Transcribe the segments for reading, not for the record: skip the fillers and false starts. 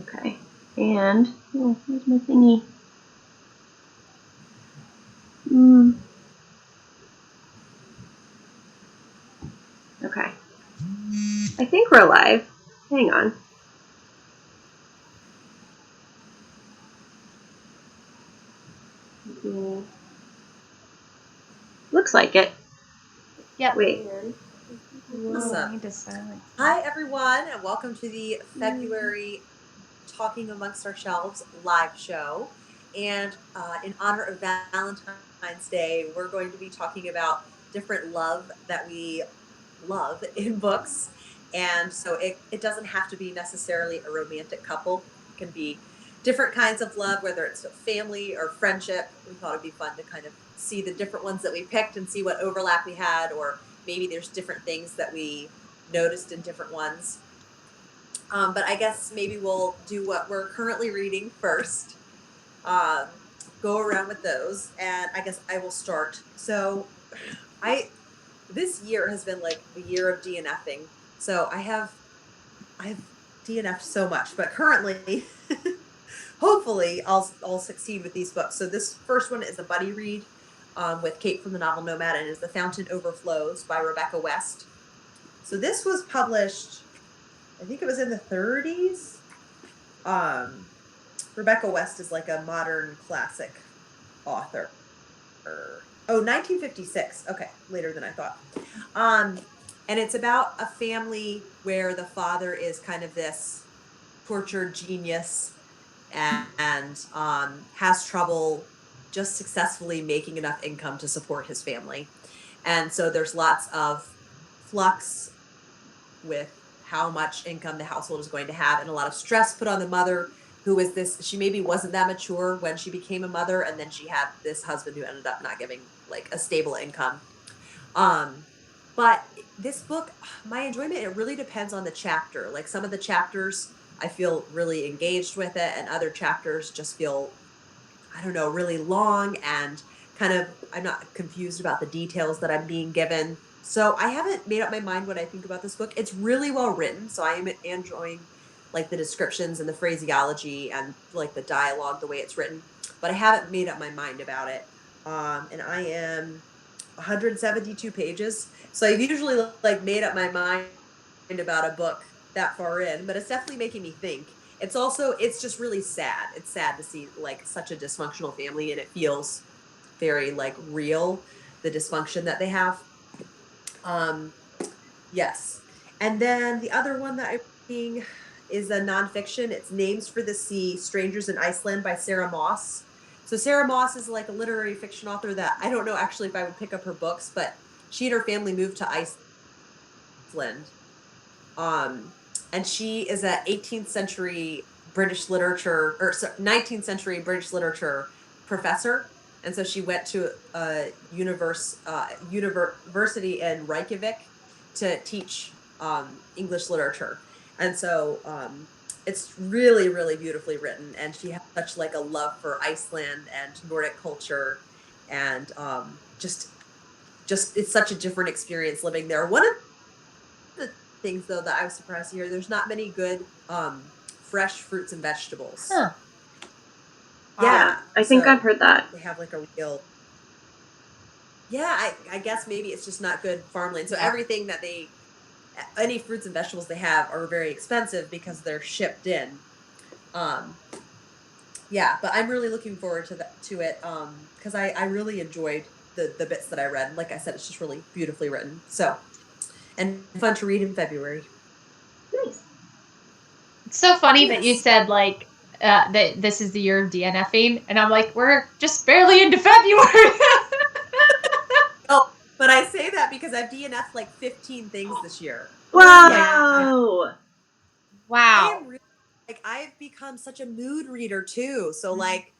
Okay. And, oh, where's my thingy? Okay. I think we're live. Hang on. Yeah. Looks like it. Yep. Wait. Awesome. Hi, everyone, and welcome to the February Talking Amongst Ourselves live show. And in honor of Valentine's Day, we're going to be talking about different love that we love in books. And so it doesn't have to be necessarily a romantic couple. It can be different kinds of love, whether it's a family or friendship. We thought it'd be fun to kind of see the different ones that we picked and see what overlap we had, or maybe there's different things that we noticed in different ones. But I guess maybe we'll do what we're currently reading first. Go around with those, and I guess I will start. So, this year has been like the year of DNFing. So I've DNF'd so much, but currently, hopefully, I'll succeed with these books. So this first one is a buddy read with Kate from the novel Nomad, and is The Fountain Overflows by Rebecca West. So this was published, I think it was in the 30s. Rebecca West is like a modern classic author. Oh, 1956. Okay, later than I thought. And it's about a family where the father is kind of this tortured genius and has trouble just successfully making enough income to support his family. And so there's lots of flux with how much income the household is going to have, and a lot of stress put on the mother, who is this, she maybe wasn't that mature when she became a mother, and then she had this husband who ended up not giving like a stable income. But this book, my enjoyment, it really depends on the chapter. Like some of the chapters I feel really engaged with it, and other chapters just feel, I don't know, really long, and kind of, I'm not confused about the details that I'm being given. So I haven't made up my mind what I think about this book. It's really well written, so I am enjoying like the descriptions and the phraseology and like the dialogue, the way it's written. But I haven't made up my mind about it. And I am 172 pages. So I've usually like made up my mind about a book that far in, but it's definitely making me think. It's just really sad. It's sad to see like such a dysfunctional family, and it feels very like real, the dysfunction that they have. Yes. And then the other one that I'm reading is a nonfiction. It's Names for the Sea, Strangers in Iceland by Sarah Moss. So Sarah Moss is like a literary fiction author that I don't know actually if I would pick up her books, but she and her family moved to Iceland. And she is a 18th century British literature, or 19th century British literature professor. And so she went to a university in Reykjavik to teach English literature. And so it's really, really beautifully written. And she has such like a love for Iceland and Nordic culture. And just it's such a different experience living there. One of the things though that I was surprised to hear, there's not many good fresh fruits and vegetables. Huh. Yeah, I think I've heard that. They have like a real, yeah, I guess maybe it's just not good farmland. So everything that any fruits and vegetables they have are very expensive because they're shipped in. Yeah, but I'm really looking forward to it because I really enjoyed the bits that I read. Like I said, it's just really beautifully written. So, and fun to read in February. Nice. It's so funny that you said like that this is the year of DNFing, and I'm like, we're just barely into February. Oh, but I say that because I've DNF'd like 15 things this year. Wow. Yeah. Wow. I am really, like, I've become such a mood reader too. So like,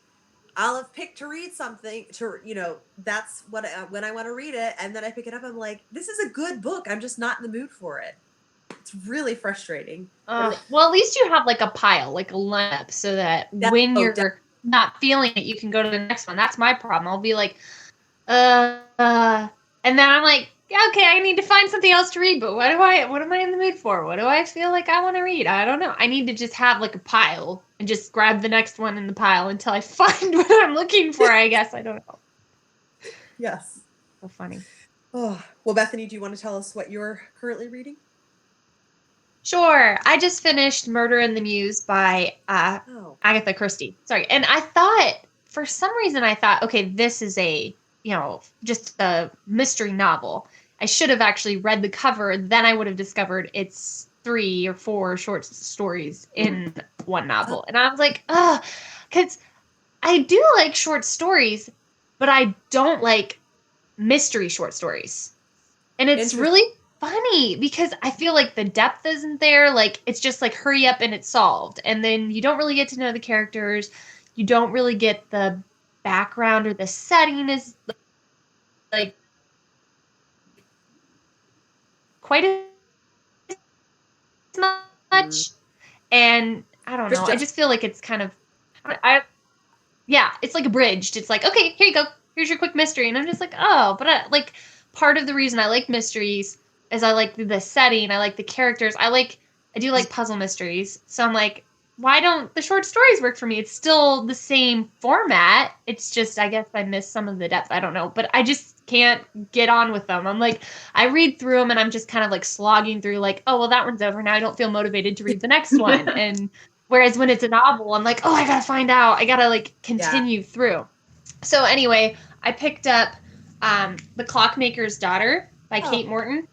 I'll have picked to read something to, that's what when I want to read it, and then I pick it up. I'm like, this is a good book. I'm just not in the mood for it. It's really frustrating. Well, at least you have like a pile, like a lineup, so that when you're not feeling it, you can go to the next one. That's my problem. I'll be like, and then I'm like, okay, I need to find something else to read, but what am I in the mood for? What do I feel like I want to read? I don't know. I need to just have like a pile and just grab the next one in the pile until I find what I'm looking for, I guess. I don't know. Yes. So funny. Oh, well, Bethany, do you want to tell us what you're currently reading? Sure. I just finished Murder in the Muse by Agatha Christie. Sorry. And I thought, for some reason, okay, this is just a mystery novel. I should have actually read the cover. Then I would have discovered it's 3 or 4 short stories in one novel. And I was like, because I do like short stories, but I don't like mystery short stories. And it's really funny because I feel like the depth isn't there. Like, it's just like, hurry up and it's solved. And then you don't really get to know the characters. You don't really get the background, or the setting is like quite as much. And I don't know. I just feel like it's kind of, yeah, it's like abridged. It's like, okay, here you go. Here's your quick mystery. And I'm just like, oh, but like, part of the reason I like mysteries is I like the setting. I like the characters. I do like puzzle mysteries. So I'm like, why don't the short stories work for me? It's still the same format. It's just, I guess I miss some of the depth. I don't know, but I just can't get on with them. I'm like, I read through them and I'm just kind of like slogging through like, oh, well, that one's over. Now I don't feel motivated to read the next one. And whereas when it's a novel, I'm like, oh, I gotta find out. I gotta like continue through. So anyway, I picked up The Clockmaker's Daughter by Kate Morton.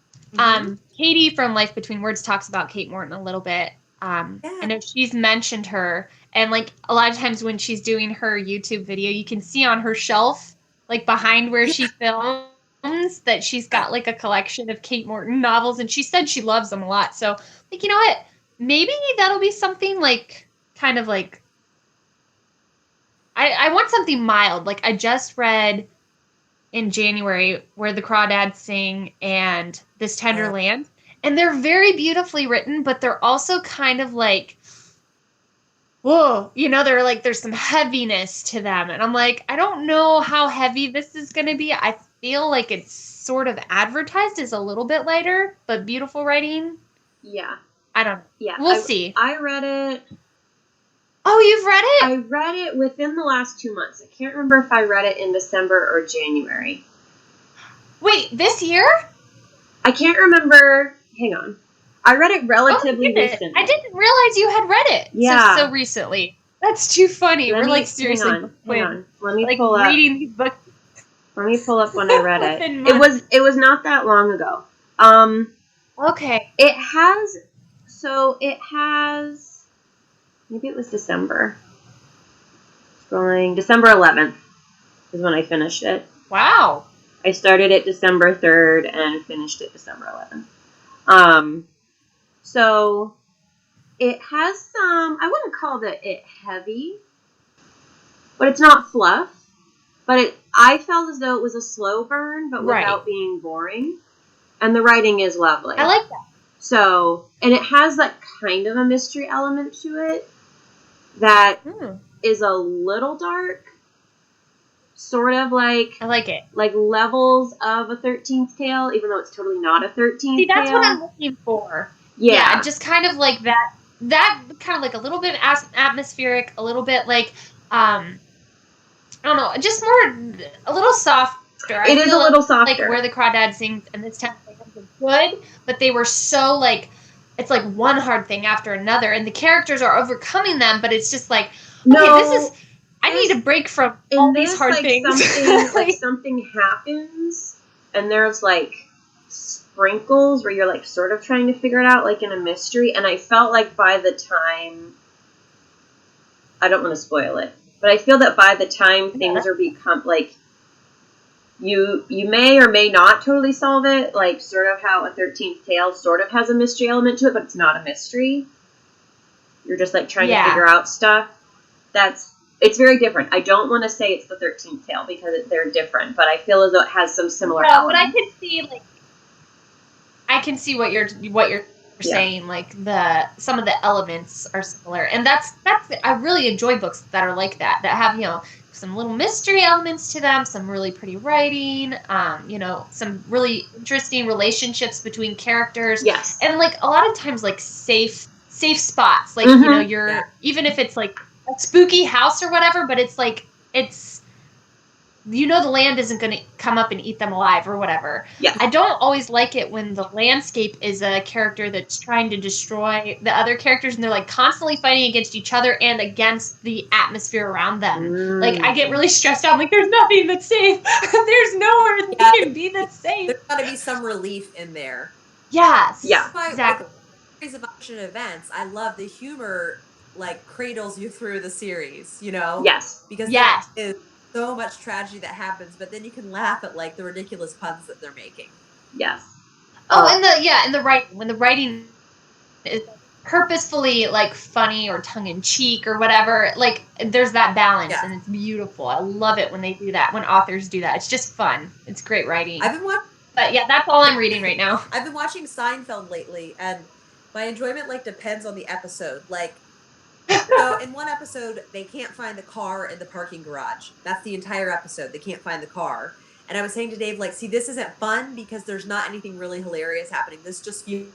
Katie from Life Between Words talks about Kate Morton a little bit. I know she's mentioned her, and like a lot of times when she's doing her YouTube video, you can see on her shelf, like behind where she films, that she's got like a collection of Kate Morton novels, and she said she loves them a lot. So, like, you know what? Maybe that'll be something like kind of like I want something mild. Like, I just read in January Where the Crawdads Sing and This Tender Land. And they're very beautifully written, but they're also kind of like, whoa, they're like, there's some heaviness to them. And I'm like, I don't know how heavy this is going to be. I feel like it's sort of advertised as a little bit lighter, but beautiful writing. Yeah. I don't know. Yeah. We'll see. I read it. Oh, you've read it? I read it within the last 2 months. I can't remember if I read it in December or January. Wait, this year? I can't remember. Hang on. I read it relatively recently. I didn't realize you had read it so recently. That's too funny. We're like seriously hang on. Let me like pull up. reading these books. Let me pull up when I read it. It was not that long ago. Okay. It has maybe it was December. Scrolling. December 11th is when I finished it. Wow. I started it December 3rd and finished it December 11th. So it has some, I wouldn't call it heavy, but it's not fluff. But I felt as though it was a slow burn, but without being boring. And the writing is lovely. I like that. So, and it has like kind of a mystery element to it that is a little dark. Sort of like, I like it. Like levels of a 13th Tale, even though it's totally not a 13th Tale. See, that's what I'm looking for. Yeah, just kind of like that kind of like a little bit atmospheric, a little bit like, I don't know, just a little softer. It is a little softer. Like Where the Crawdad Sings and This Tender Land were good, but they were so like, it's like one hard thing after another, and the characters are overcoming them, but it's just like, okay, I need a break from all these hard things. Something happens, and there's like sprinkles where you're like sort of trying to figure it out, like in a mystery. And I felt like by the time, I don't want to spoil it, but I feel that by the time things are become like, you may or may not totally solve it, like sort of how a 13th Tale sort of has a mystery element to it, but it's not a mystery. You're just like trying to figure out stuff. It's very different. I don't want to say it's the 13th Tale because they're different, but I feel as though it has some similar elements. But I can see what you're saying, like some of the elements are similar, and that's I really enjoy books that are like that have, you know, some little mystery elements to them, some really pretty writing, you know, some really interesting relationships between characters, Yes. and like a lot of times like safe spots, like, you know, you're even if it's like a spooky house or whatever, but it's like it's, you know, the land isn't going to come up and eat them alive or whatever. Yes. I don't always like it when the landscape is a character that's trying to destroy the other characters, and they're like constantly fighting against each other and against the atmosphere around them. Like, I get really stressed out. I'm like, there's nothing that's safe. There's nowhere that can be that's safe. There's got to be some relief in there. Yes. Yeah. Exactly. Series of action events, I love the humor, like, cradles you through the series, you know? Yes. Because there is so much tragedy that happens, but then you can laugh at, like, the ridiculous puns that they're making. Yes. And the writing, when the writing is purposefully like funny or tongue-in-cheek or whatever, like there's that balance, and it's beautiful. I love it when they do that, when authors do that. It's just fun. It's great writing. But yeah, that's all I'm reading right now. I've been watching Seinfeld lately, and my enjoyment, like, depends on the episode. Like, so in one episode, they can't find the car in the parking garage. That's the entire episode. They can't find the car. And I was saying to Dave, like, see, this isn't fun because there's not anything really hilarious happening. This just feels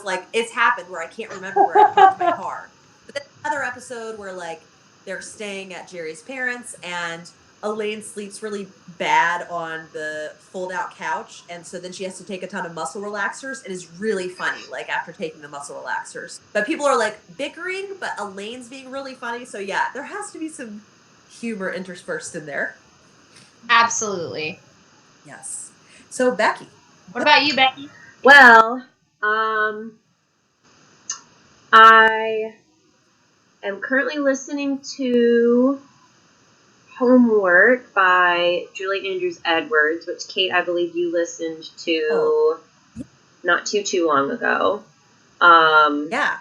like it's happened where I can't remember where I parked my car. But then another episode where, like, they're staying at Jerry's parents, and Elaine sleeps really bad on the fold-out couch, and so then she has to take a ton of muscle relaxers, and is really funny, like, after taking the muscle relaxers. But people are, like, bickering, but Elaine's being really funny, so yeah, there has to be some humor interspersed in there. Absolutely. Yes. So, Becky. What about you, Becky? Well, I am currently listening to Homework by Julie Andrews Edwards, which, Kate, I believe you listened to not too long ago. Yeah.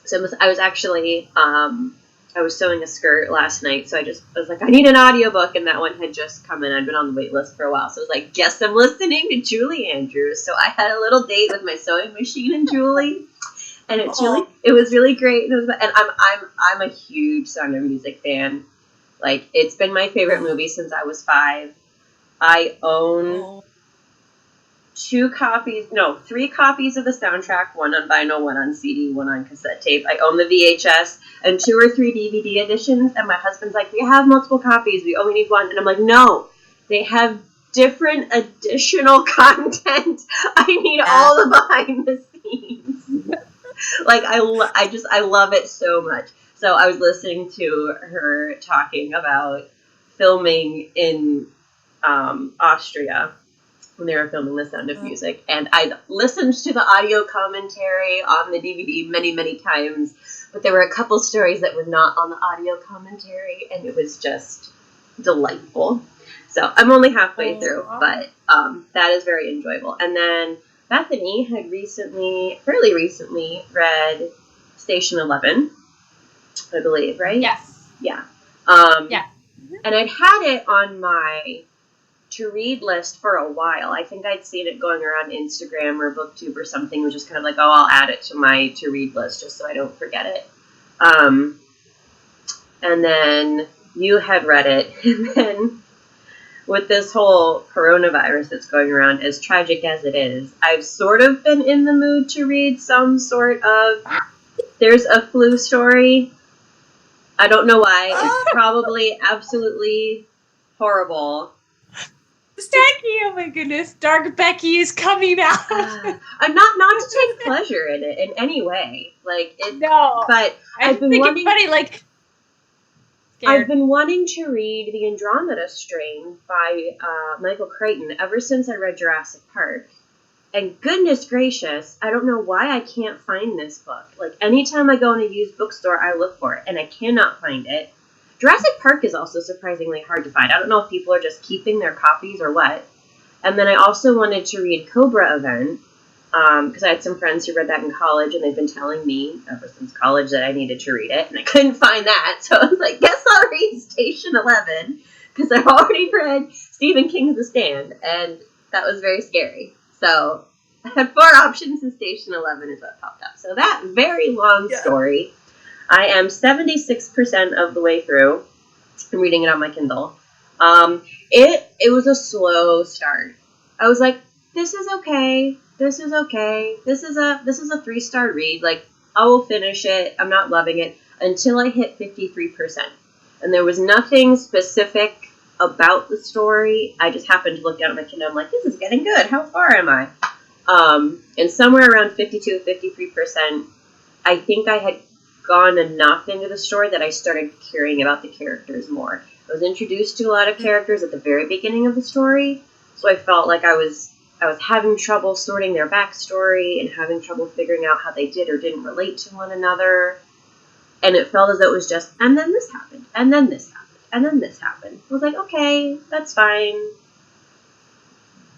So I was actually, I was sewing a skirt last night, so I was like, I need an audiobook, and that one had just come in. I'd been on the wait list for a while, so I was like, guess I'm listening to Julie Andrews. So I had a little date with my sewing machine and Julie, and it was really great. And I'm a huge Sound of Music fan. Like, it's been my favorite movie since I was 5. I own 3 copies of the soundtrack, one on vinyl, one on CD, one on cassette tape. I own the VHS and 2 or 3 DVD editions, and my husband's like, we have multiple copies, we only need one. And I'm like, no, they have different additional content. I need all the behind the scenes. Like, I love it so much. So I was listening to her talking about filming in Austria when they were filming The Sound of Music, and I listened to the audio commentary on the DVD many, many times, but there were a couple stories that were not on the audio commentary, and it was just delightful. So I'm only halfway through, but that is very enjoyable. And then Bethany had fairly recently read Station 11, I believe, right? Yes. Yeah. Yeah. And I'd had it on my to-read list for a while. I think I'd seen it going around Instagram or BookTube or something. It was just kind of like, oh, I'll add it to my to-read list just so I don't forget it. And then you had read it. And then with this whole coronavirus that's going around, as tragic as it is, I've sort of been in the mood to read some sort of, there's a flu story. I don't know why. It's probably absolutely horrible. Becky, oh my goodness, Dark Becky is coming out. I'm not to take pleasure in it in any way. Like, no, but I've been wanting. Funny, like, I've been wanting to read The Andromeda Strain by Michael Crichton ever since I read Jurassic Park. And goodness gracious, I don't know why I can't find this book. Like, anytime I go in a used bookstore, I look for it, and I cannot find it. Jurassic Park is also surprisingly hard to find. I don't know if people are just keeping their copies or what. And then I also wanted to read Cobra Event, because I had some friends who read that in college, and they've been telling me ever since college that I needed to read it, and I couldn't find that. So I was like, guess I'll read Station 11, because I've already read Stephen King's The Stand, and that was very scary. So I had 4 options, and Station 11 is what popped up. So that very long story. I am 76% of the way through. I'm reading it on my Kindle. It was a slow start. I was like, this is okay. This is okay. This is a 3-star read. Like, I will finish it. I'm not loving it until I hit 53%. And there was nothing specific about the story. I just happened to look down at my Kindle. I'm like, this is getting good. How far am I? And somewhere around 52, 53%, I think I had gone enough into the story that I started caring about the characters more. I was introduced to a lot of characters at the very beginning of the story, so I felt like I was having trouble sorting their backstory and having trouble figuring out how they did or didn't relate to one another. And it felt as though it was just, and then this happened, and then this happened, and then this happened. I was like, okay, that's fine.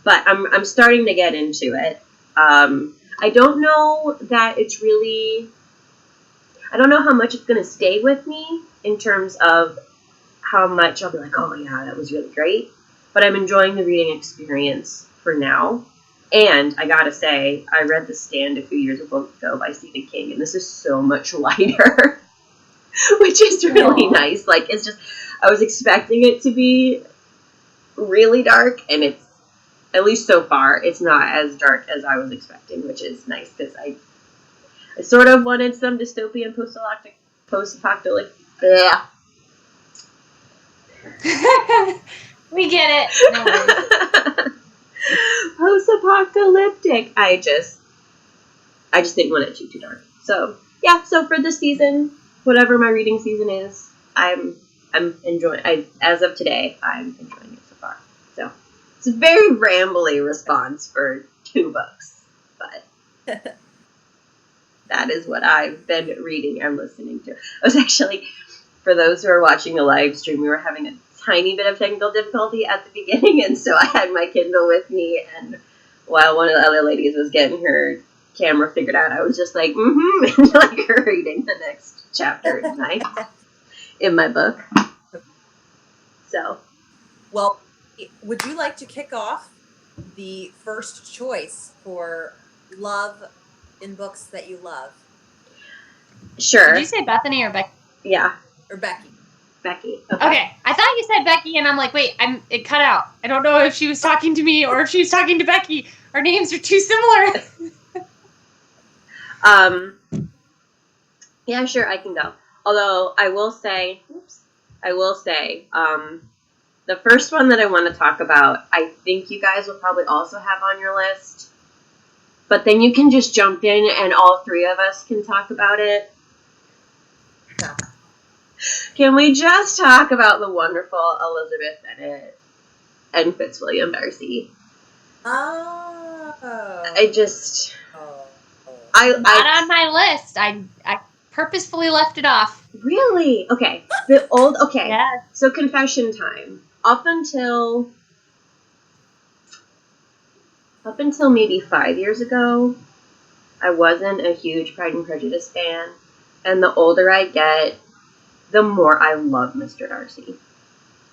But I'm starting to get into it. I don't know that it's really... I don't know how much it's going to stay with me in terms of how much I'll be like, oh yeah, that was really great. But I'm enjoying the reading experience for now. And I gotta say, I read The Stand a few years ago by Stephen King, and this is so much lighter, which is really nice. Like, it's just, I was expecting it to be really dark, and it's, at least so far, it's not as dark as I was expecting, which is nice, because I sort of wanted some dystopian post-apocalyptic. Yeah. We get it. No worries. Post-apocalyptic. I just didn't want it too dark. So yeah. So for this season, whatever my reading season is, I'm enjoying. As of today, I'm enjoying it so far. So it's a very rambly response for 2 books, but. That is what I've been reading and listening to. I was actually, for those who are watching the live stream, we were having a tiny bit of technical difficulty at the beginning, and so I had my Kindle with me, and while one of the other ladies was getting her camera figured out, I was just like, and like reading the next chapter tonight in my book. So. Well, would you like to kick off the first choice for love in books that you love? Sure. Did you say Bethany or Becky? Yeah. Or Becky. Becky. Okay. I thought you said Becky, and I'm like, wait, it cut out. I don't know if she was talking to me or if she was talking to Becky. Our names are too similar. Yeah, sure, I can go. Although I will say, the first one that I want to talk about, I think you guys will probably also have on your list. But then you can just jump in and all 3 of us can talk about it. Yeah. Can we just talk about the wonderful Elizabeth Bennet and Fitzwilliam Darcy? Oh. Not on my list. I purposefully left it off. Really? Okay. Yeah. So confession time. Up until maybe 5 years ago, I wasn't a huge Pride and Prejudice fan. And the older I get, the more I love Mr. Darcy.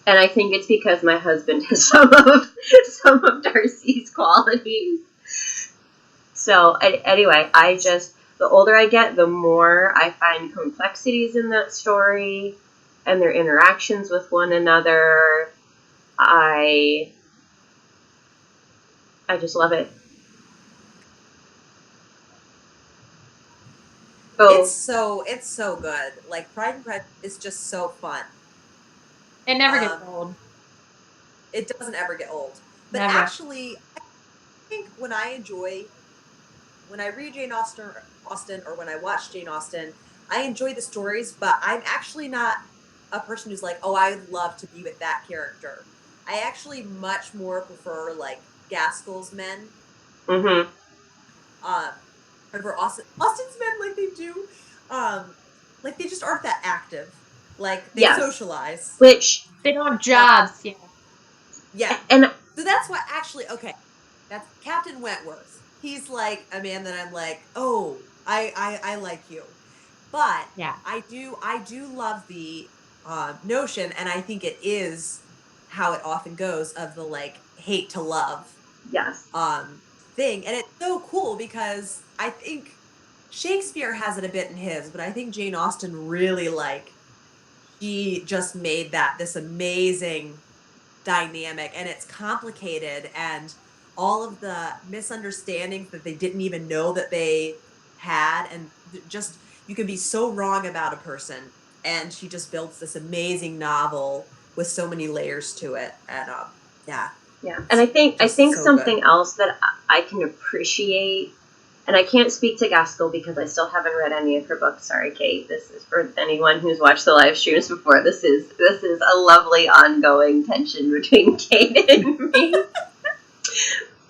And I think it's because my husband has some of Darcy's qualities. So anyway, the older I get, the more I find complexities in that story and their interactions with one another. I just love it. It's so good. Like, Pride and Prejudice is just so fun. It never gets old. It doesn't ever get old. But Never. actually, I think when I read Jane Austen or when I watch Jane Austen, I enjoy the stories, but I'm actually not a person who's like, oh, I'd love to be with that character. I actually much more prefer, like, Gaskell's men. Mm-hmm. Over Austen's men, like, they do, like, they just aren't that active. Like, they socialize. Which they don't have jobs. Yeah. And so that's why, actually, okay, that's Captain Wentworth. He's like a man that I'm like, oh, I like you. But yeah, I do love the notion, and I think it is how it often goes, of the, like, hate to love. Yes. thing. And it's so cool because I think Shakespeare has it a bit in his, but I think Jane Austen really she just made that this amazing dynamic, and it's complicated, and all of the misunderstandings that they didn't even know that they had, and just you can be so wrong about a person, and she just builds this amazing novel with so many layers to it, and yeah. Yeah, and I think so something good. else that I can appreciate, and I can't speak to Gaskell because I still haven't read any of her books. Sorry, Kate. This is for anyone who's watched the live streams before. This is a lovely ongoing tension between Kate and me.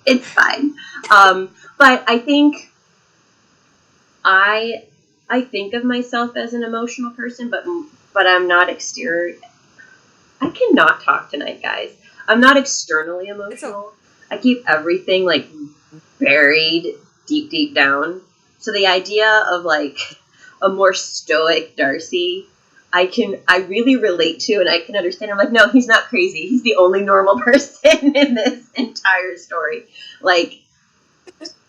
It's fine, but I think I think of myself as an emotional person, but I'm not exterior. I cannot talk tonight, guys. I'm not externally emotional. I keep everything like buried deep down. So the idea of like a more stoic Darcy, I really relate to, and I can understand. I'm like, no, he's not crazy. He's the only normal person in this entire story. Like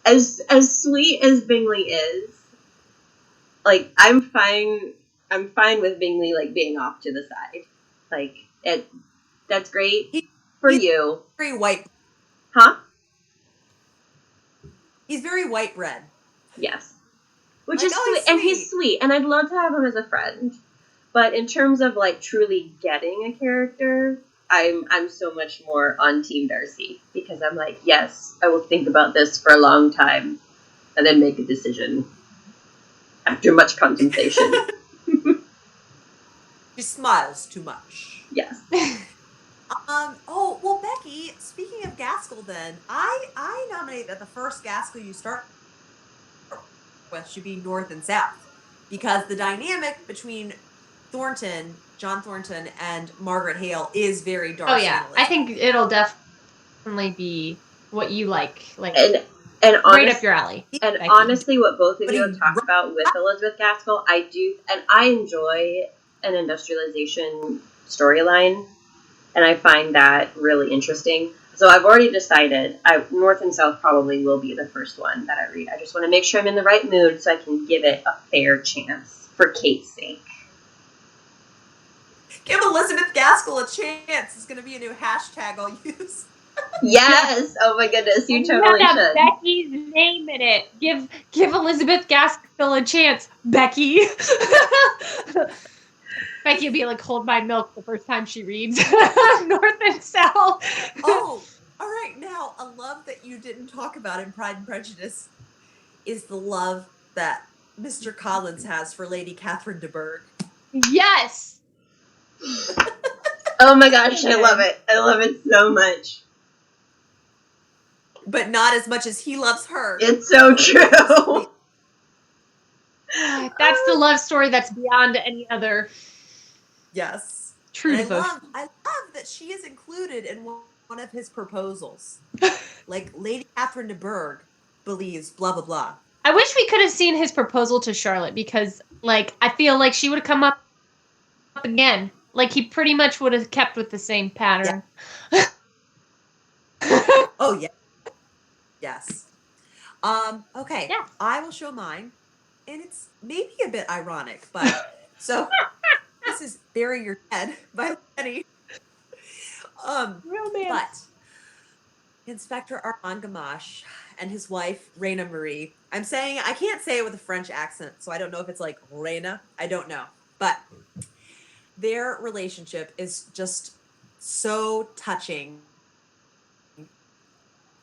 as sweet as Bingley is, like I'm fine with Bingley like being off to the side. Like that's great for He's you. very white. Huh? He's very white bread. Yes. Which Like, is oh, sweet, he's and he's sweet. sweet, and I'd love to have him as a friend. But in terms of like truly getting a character, I'm so much more on Team Darcy because I'm like, yes, I will think about this for a long time and then make a decision after much contemplation. She smiles too much. Yes. Oh, well, Becky, speaking of Gaskell, then I nominate that the first Gaskell you start with should be North and South, because the dynamic between John Thornton, and Margaret Hale is very Oh Darcy yeah, and I Elizabeth. think it'll definitely be what you like And right up your alley. And Becky. honestly, what both of But you he have talked about with Elizabeth Gaskell, I do, and I enjoy an industrialization storyline, and I find that really interesting. So I've already decided North and South probably will be the first one that I read. I just want to make sure I'm in the right mood so I can give it a fair chance for Kate's sake. give Elizabeth Gaskell a chance. It's going to be a new hashtag I'll use. Yes! Oh my goodness, you totally have should. Becky's name in it. Give Elizabeth Gaskell a chance, Becky. Becky will be like, hold my milk the first time she reads North and South. Oh, all right. Now, a love that you didn't talk about in Pride and Prejudice is the love that Mr. Collins has for Lady Catherine de Bourgh. Yes. Oh my gosh, I love it. I love it so much. But not as much as he loves her. It's so true. That's the love story that's beyond any other. Yes. True And devotion. I love that she is included in one of his proposals. Like, Lady Catherine de Bourgh believes blah, blah, blah. I wish we could have seen his proposal to Charlotte because, like, I feel like she would have come up again. Like, he pretty much would have kept with the same pattern. Yeah. Oh, yeah. Yes. Okay. Yeah. I will show mine. And it's maybe a bit ironic, but so this is Bury Your Dead by Bethany. Romance. But Inspector Armand Gamache and his wife, Raina Marie. I can't say it with a French accent, so I don't know if it's like Reina. I don't know. But their relationship is just so touching.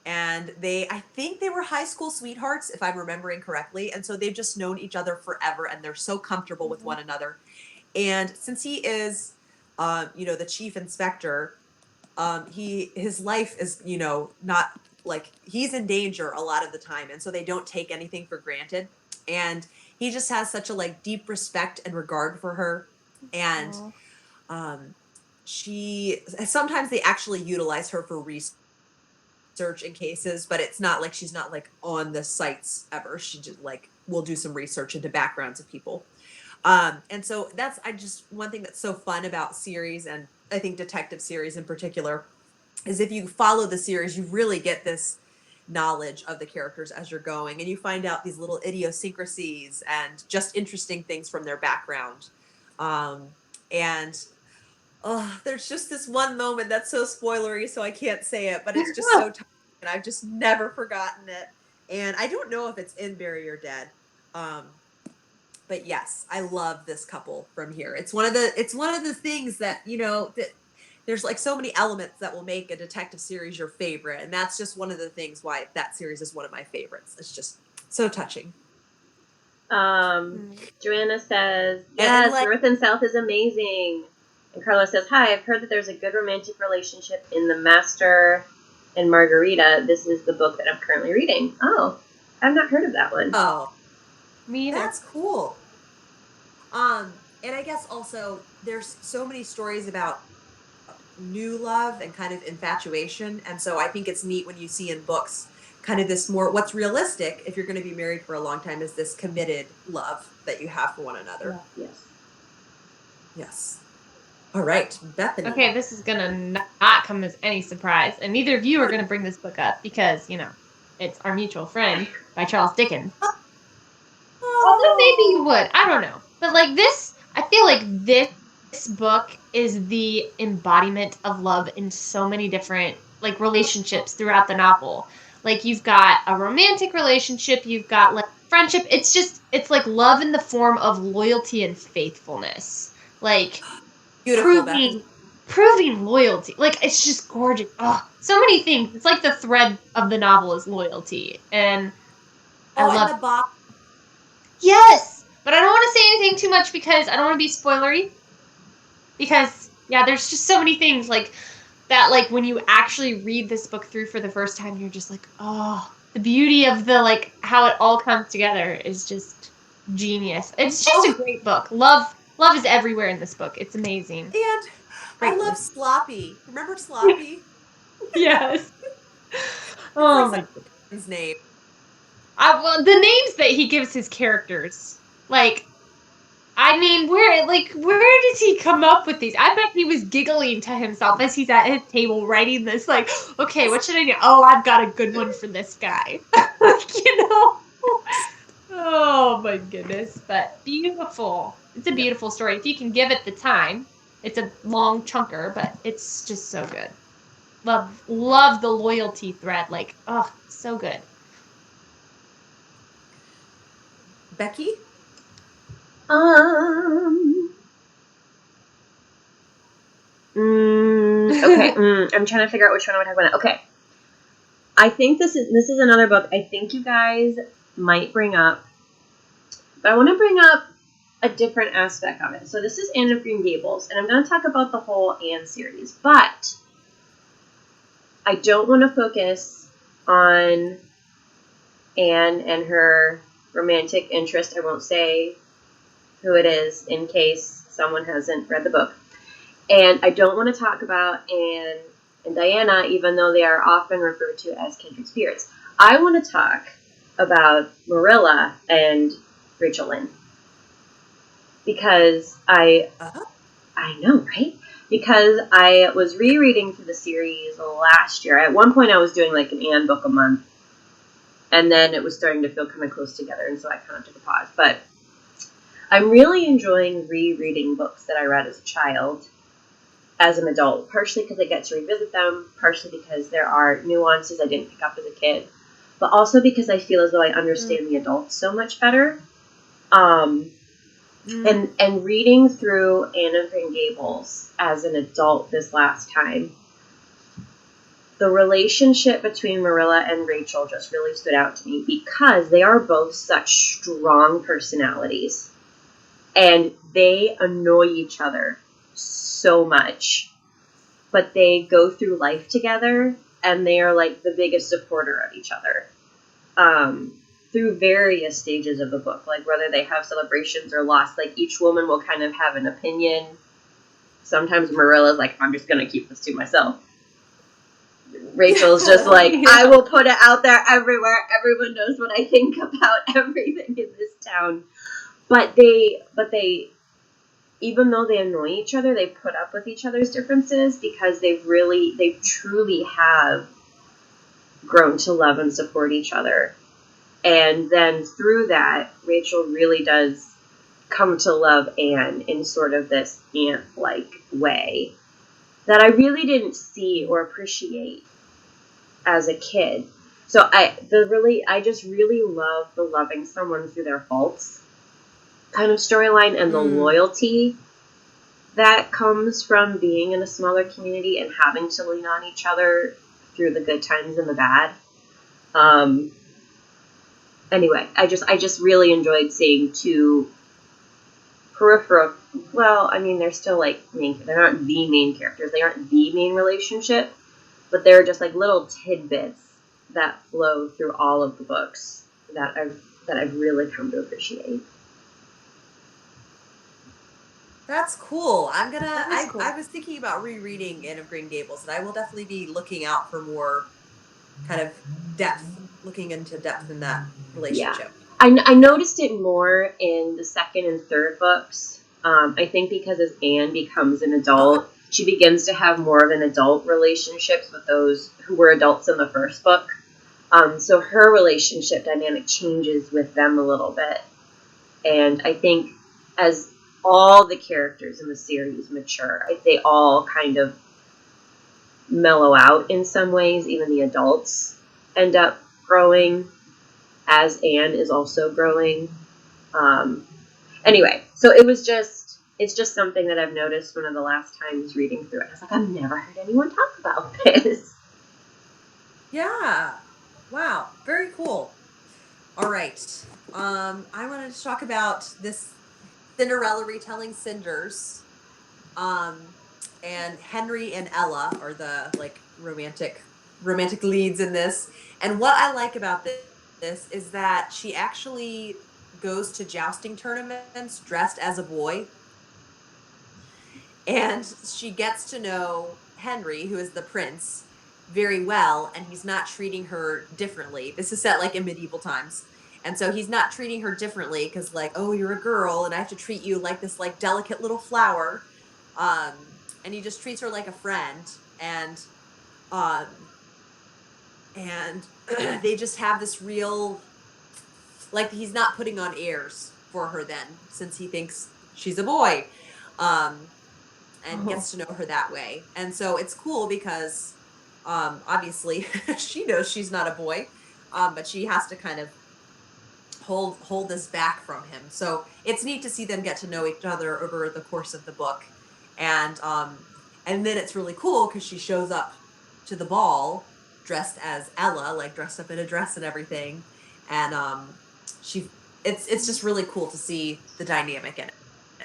And I think they were high school sweethearts, if I'm remembering correctly. And so they've just known each other forever, and they're so comfortable with one another. And since he is, the chief inspector, his life is, not like he's in danger a lot of the time, and so they don't take anything for granted. And he just has such a like deep respect and regard for her, and she sometimes they actually utilize her for research in cases, but it's not like she's not like on the sites ever. She just like will do some research into backgrounds of people. And so that's one thing that's so fun about series, and I think detective series in particular, is if you follow the series, you really get this knowledge of the characters as you're going, and you find out these little idiosyncrasies and just interesting things from their background. And there's just this one moment that's so spoilery, so I can't say it, but it's just so touching, and I've just never forgotten it. And I don't know if it's in Bury Your Dead. Um, but yes, I love this couple from here. It's one of the things that, that there's like so many elements that will make a detective series your favorite, and that's just one of the things why that series is one of my favorites. It's just so touching. Joanna says, And yes, North and South is amazing. And Carlos says, hi, I've heard that there's a good romantic relationship in The Master and Margarita. This is the book that I'm currently reading. Oh, I've not heard of that one. Oh, Me either. that's cool. And I guess also there's so many stories about new love and kind of infatuation, and so I think it's neat when you see in books kind of this more what's realistic if you're going to be married for a long time is this committed love that you have for one another. Yes. Yes. All right, Bethany. Okay, this is gonna not come as any surprise, and neither of you are gonna bring this book up because it's Our Mutual Friend by Charles Dickens. Although maybe you would, I don't know. But like this, I feel like this book is the embodiment of love in so many different like relationships throughout the novel. Like you've got a romantic relationship, you've got like friendship. It's like love in the form of loyalty and faithfulness. Like Beautiful, Bethany. proving loyalty. Like it's just gorgeous. Oh, so many things. It's like the thread of the novel is loyalty, and I love and the box. Yes, but I don't want to say anything too much because I don't want to be spoilery. Because there's just so many things like that. Like when you actually read this book through for the first time, you're just like, oh, the beauty of the like how it all comes together is just genius. It's just a great book. Love is everywhere in this book. It's amazing. And Great I love book. Sloppy. Remember Sloppy? Yes. Oh my goodness. His name. Well, the names that he gives his characters, like, I mean, where does he come up with these? I bet he was giggling to himself as he's at his table writing this, like, okay, what should I do? Oh, I've got a good one for this guy. Oh my goodness. But beautiful. It's a beautiful story. If you can give it the time, it's a long chunker, but it's just so good. Love the loyalty thread. Like, oh, so good. Becky? Okay. I'm trying to figure out which one I would talk about. Okay. I think this is another book I think you guys might bring up, but I want to bring up a different aspect of it. So this is Anne of Green Gables, and I'm going to talk about the whole Anne series, but I don't want to focus on Anne and her romantic interest. I won't say who it is in case someone hasn't read the book. And I don't want to talk about Anne and Diana, even though they are often referred to as kindred spirits. I want to talk about Marilla and Rachel Lynn. Because I know, right? Because I was rereading through the series last year. At one point I was doing like an Anne book a month. And then it was starting to feel kind of close together, and so I kind of took a pause. But I'm really enjoying rereading books that I read as a child, as an adult, partially because I get to revisit them, partially because there are nuances I didn't pick up as a kid, but also because I feel as though I understand the adults so much better. And reading through Anne of Green Gables as an adult this last time, the relationship between Marilla and Rachel just really stood out to me because they are both such strong personalities, and they annoy each other so much, but they go through life together, and they are like the biggest supporter of each other through various stages of the book, like whether they have celebrations or loss. Like each woman will kind of have an opinion. Sometimes Marilla's like, I'm just gonna keep this to myself. Rachel's just like, I will put it out there everywhere. Everyone knows what I think about everything in this town. But they even though they annoy each other, they put up with each other's differences because they truly have grown to love and support each other. And then through that, Rachel really does come to love Anne in sort of this aunt-like way that I really didn't see or appreciate as a kid. So I just really love the loving someone through their faults kind of storyline, and the loyalty that comes from being in a smaller community and having to lean on each other through the good times and the bad. Anyway, I just really enjoyed seeing two peripheral. Well, I mean, they're still like they're not the main characters. They aren't the main relationship, but they're just like little tidbits that flow through all of the books that I've really come to appreciate. That's cool. Cool. I was thinking about rereading Anne of Green Gables, and I will definitely be looking out for more kind of looking into depth in that relationship. Yeah. I noticed it more in the second and third books. I think because as Anne becomes an adult, she begins to have more of an adult relationships with those who were adults in the first book. So her relationship dynamic changes with them a little bit. And I think as all the characters in the series mature, they all kind of mellow out in some ways. Even the adults end up growing as Anne is also growing. Anyway, so it's just something that I've noticed one of the last times reading through it. I was like, I've never heard anyone talk about this. Yeah. Wow. Very cool. All right. I wanted to talk about this Cinderella retelling, Cinders. And Henry and Ella are the like romantic leads in this. And what I like about this is that she actually goes to jousting tournaments dressed as a boy. And she gets to know Henry, who is the prince, very well, and he's not treating her differently. This is set like in medieval times. And so he's not treating her differently because like, oh, you're a girl and I have to treat you like this like delicate little flower. And he just treats her like a friend, and they just have this real, like, he's not putting on airs for her then, since he thinks she's a boy, and gets to know her that way. And so it's cool because obviously she knows she's not a boy, but she has to kind of hold this back from him. So it's neat to see them get to know each other over the course of the book. And then it's really cool because she shows up to the ball dressed as Ella, like dressed up in a dress and everything. And it's just really cool to see the dynamic in it.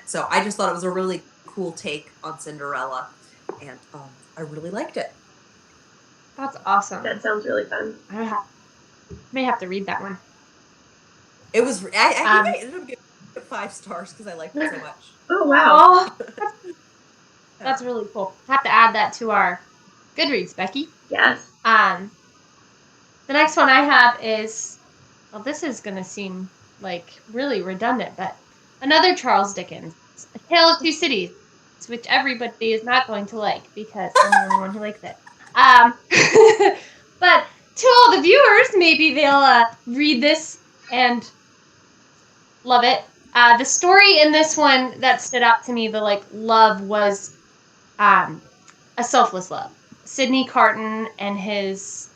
So I just thought it was a really cool take on Cinderella, and I really liked it. That's awesome. That sounds really fun. I may have to read that one. It was. I think I ended up giving it 5 stars because I liked it so much. Oh wow. That's really cool. Have to add that to our Goodreads, Becky. Yes. The next one I have is, well, this is going to seem like really redundant, but another Charles Dickens, A Tale of Two Cities, which everybody is not going to like because I'm the only one who likes it. But to all the viewers, maybe they'll read this and love it. The story in this one that stood out to me, the like love was a selfless love. Sidney Carton and his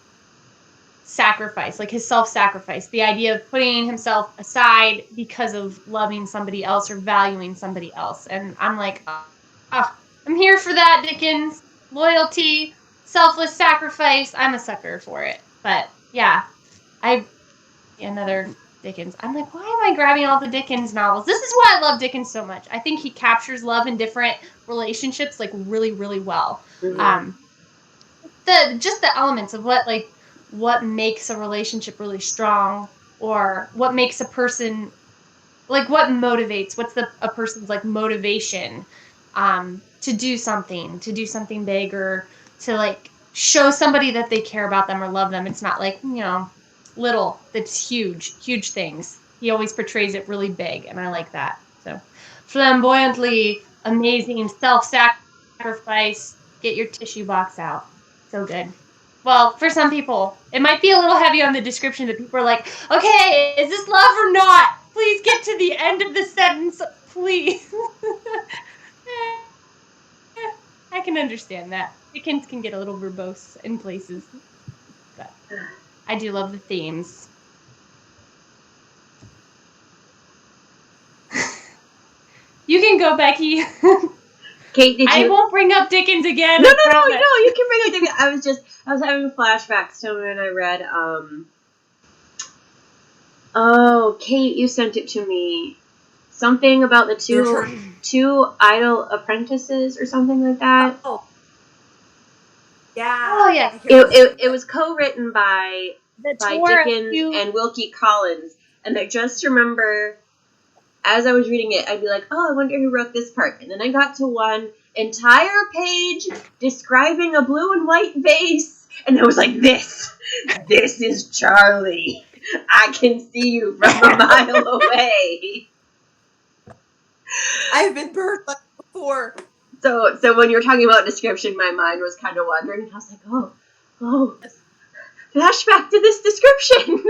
sacrifice, like his self-sacrifice, the idea of putting himself aside because of loving somebody else or valuing somebody else. And I'm like, I'm here for that, Dickens. Loyalty, selfless sacrifice. I'm a sucker for it. But yeah, another Dickens. I'm like, why am I grabbing all the Dickens novels? This is why I love Dickens so much. I think he captures love in different relationships like really, really well. Mm-hmm. The elements of what makes a relationship really strong, or what makes a person, like what motivates, what's a person's like motivation to do something big, or to like show somebody that they care about them or love them. It's not like, little, that's huge things. He always portrays it really big, and I like that. So flamboyantly amazing self-sacrifice, get your tissue box out. So good. Well, for some people, it might be a little heavy on the description that people are like, okay, is this love or not? Please get to the end of the sentence, please. I can understand that. Dickens can get a little verbose in places, but I do love the themes. You can go, Becky. Kate, did you? I won't bring up Dickens again. No, I no, promise. you can bring it. I was having flashbacks to when I read. Oh, Kate, you sent it to me. Something about the two idle apprentices or something like that. Oh, yeah. Oh, yeah. It was co-written by Torah Dickens you- and Wilkie Collins, and I just remember as I was reading it, I'd be like, oh, I wonder who wrote this part. And then I got to one entire page describing a blue and white vase, and I was like, this is Charlie. I can see you from a mile away. I've been burned like before. So when you're talking about description, my mind was kind of wandering, and I was like, oh, flashback to this description.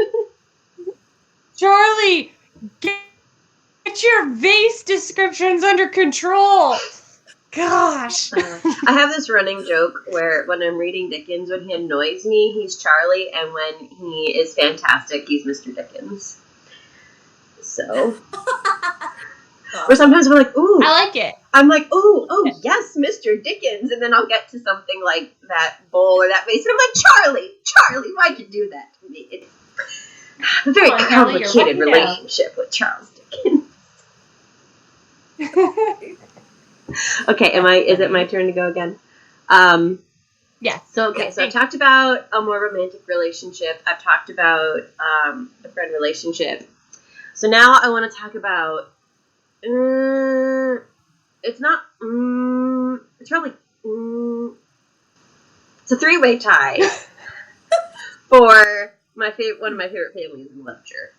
Charlie, get your vase descriptions under control. Gosh. I have this running joke where when I'm reading Dickens, when he annoys me, he's Charlie, and when he is fantastic, he's Mr. Dickens. So, or sometimes I'm like, ooh, I like it. I'm like, oh, yes, Mr. Dickens, and then I'll get to something like that bowl or that vase, and I'm like, Charlie, why'd you do that to me? It's a very complicated relationship with Charles Dickens. Okay, is it my turn to go again? Yeah. So I talked about a more romantic relationship. I've talked about a friend relationship. So now I want to talk about it's not it's probably it's a three-way tie for one of my favorite families in literature,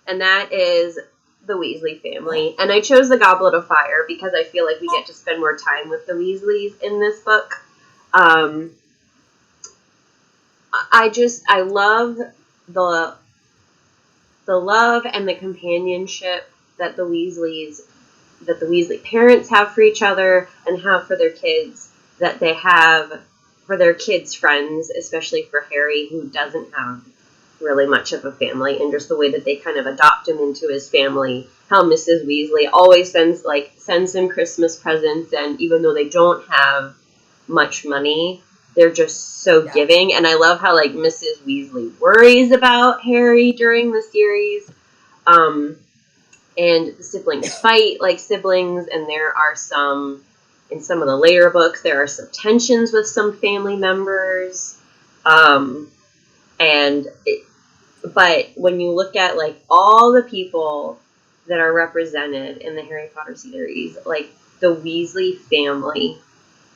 and that is the Weasley family. And I chose the Goblet of Fire because I feel like we get to spend more time with the Weasleys in this book. I love the love and the companionship that the Weasley parents have for each other and have for their kids, that they have for their kids' friends, especially for Harry, who doesn't have really much of a family, and just the way that they kind of adopt him into his family. How Mrs. Weasley always sends him Christmas presents, and even though they don't have much money, they're just so giving. And I love how Mrs. Weasley worries about Harry during the series. And the siblings fight like siblings, and there are in some of the later books, there are some tensions with some family members. But when you look at all the people that are represented in the Harry Potter series, the Weasley family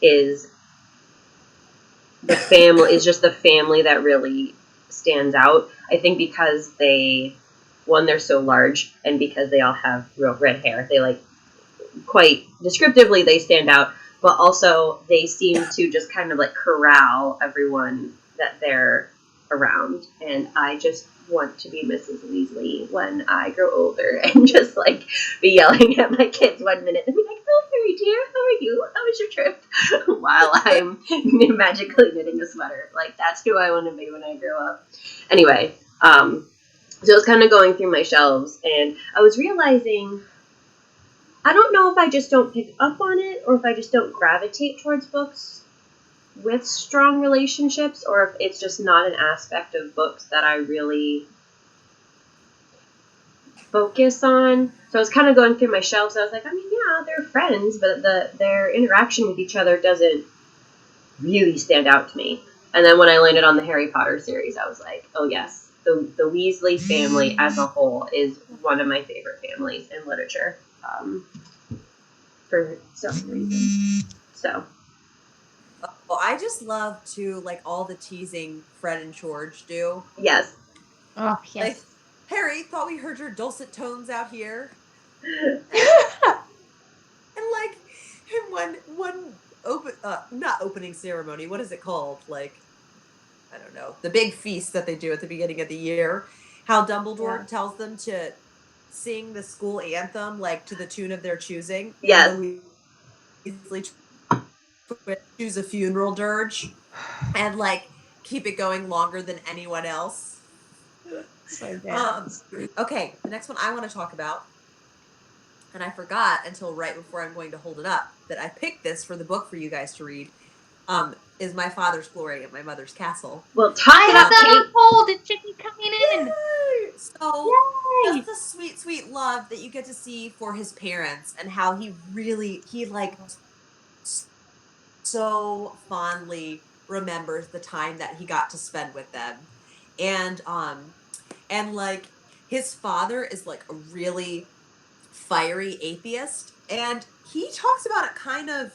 is just the family that really stands out. I think because they're so large, and because they all have real red hair, they quite descriptively they stand out, but also they seem to just kind of corral everyone that they're around. And I just want to be Mrs. Weasley when I grow older, and just be yelling at my kids one minute and be like, oh, Harry dear, how are you? How was your trip? While I'm magically knitting a sweater. That's who I want to be when I grow up. Anyway, so I was kind of going through my shelves, and I was realizing, I don't know if I just don't pick up on it, or if I just don't gravitate towards books with strong relationships, or if it's just not an aspect of books that I really focus on. So I was kind of going through my shelves. I was like, I mean, yeah, they're friends, but their interaction with each other doesn't really stand out to me. And then when I landed on the Harry Potter series, I was like, oh yes, the Weasley family as a whole is one of my favorite families in literature, for some reason. So. Well, I just love all the teasing Fred and George do. Yes. Oh, yes. Harry, thought we heard your dulcet tones out here. And in one not opening ceremony, what is it called? I don't know, the big feast that they do at the beginning of the year, how Dumbledore tells them to sing the school anthem like to the tune of their choosing, and Yes. the Weasley choose a funeral dirge and like keep it going longer than anyone else. So good. Okay, the next one I want to talk about, and I forgot until right before I'm going to hold it up that I picked this for the book for you guys to read. Is My Father's Glory at My Mother's Castle. Well, talk I it have up, that on Kate. hold. It should be coming in. Yay! So Yay! just the sweet, sweet love that you get to see for his parents and how he like so fondly remembers the time that he got to spend with them. And like his father is like a really fiery atheist, and he talks about it kind of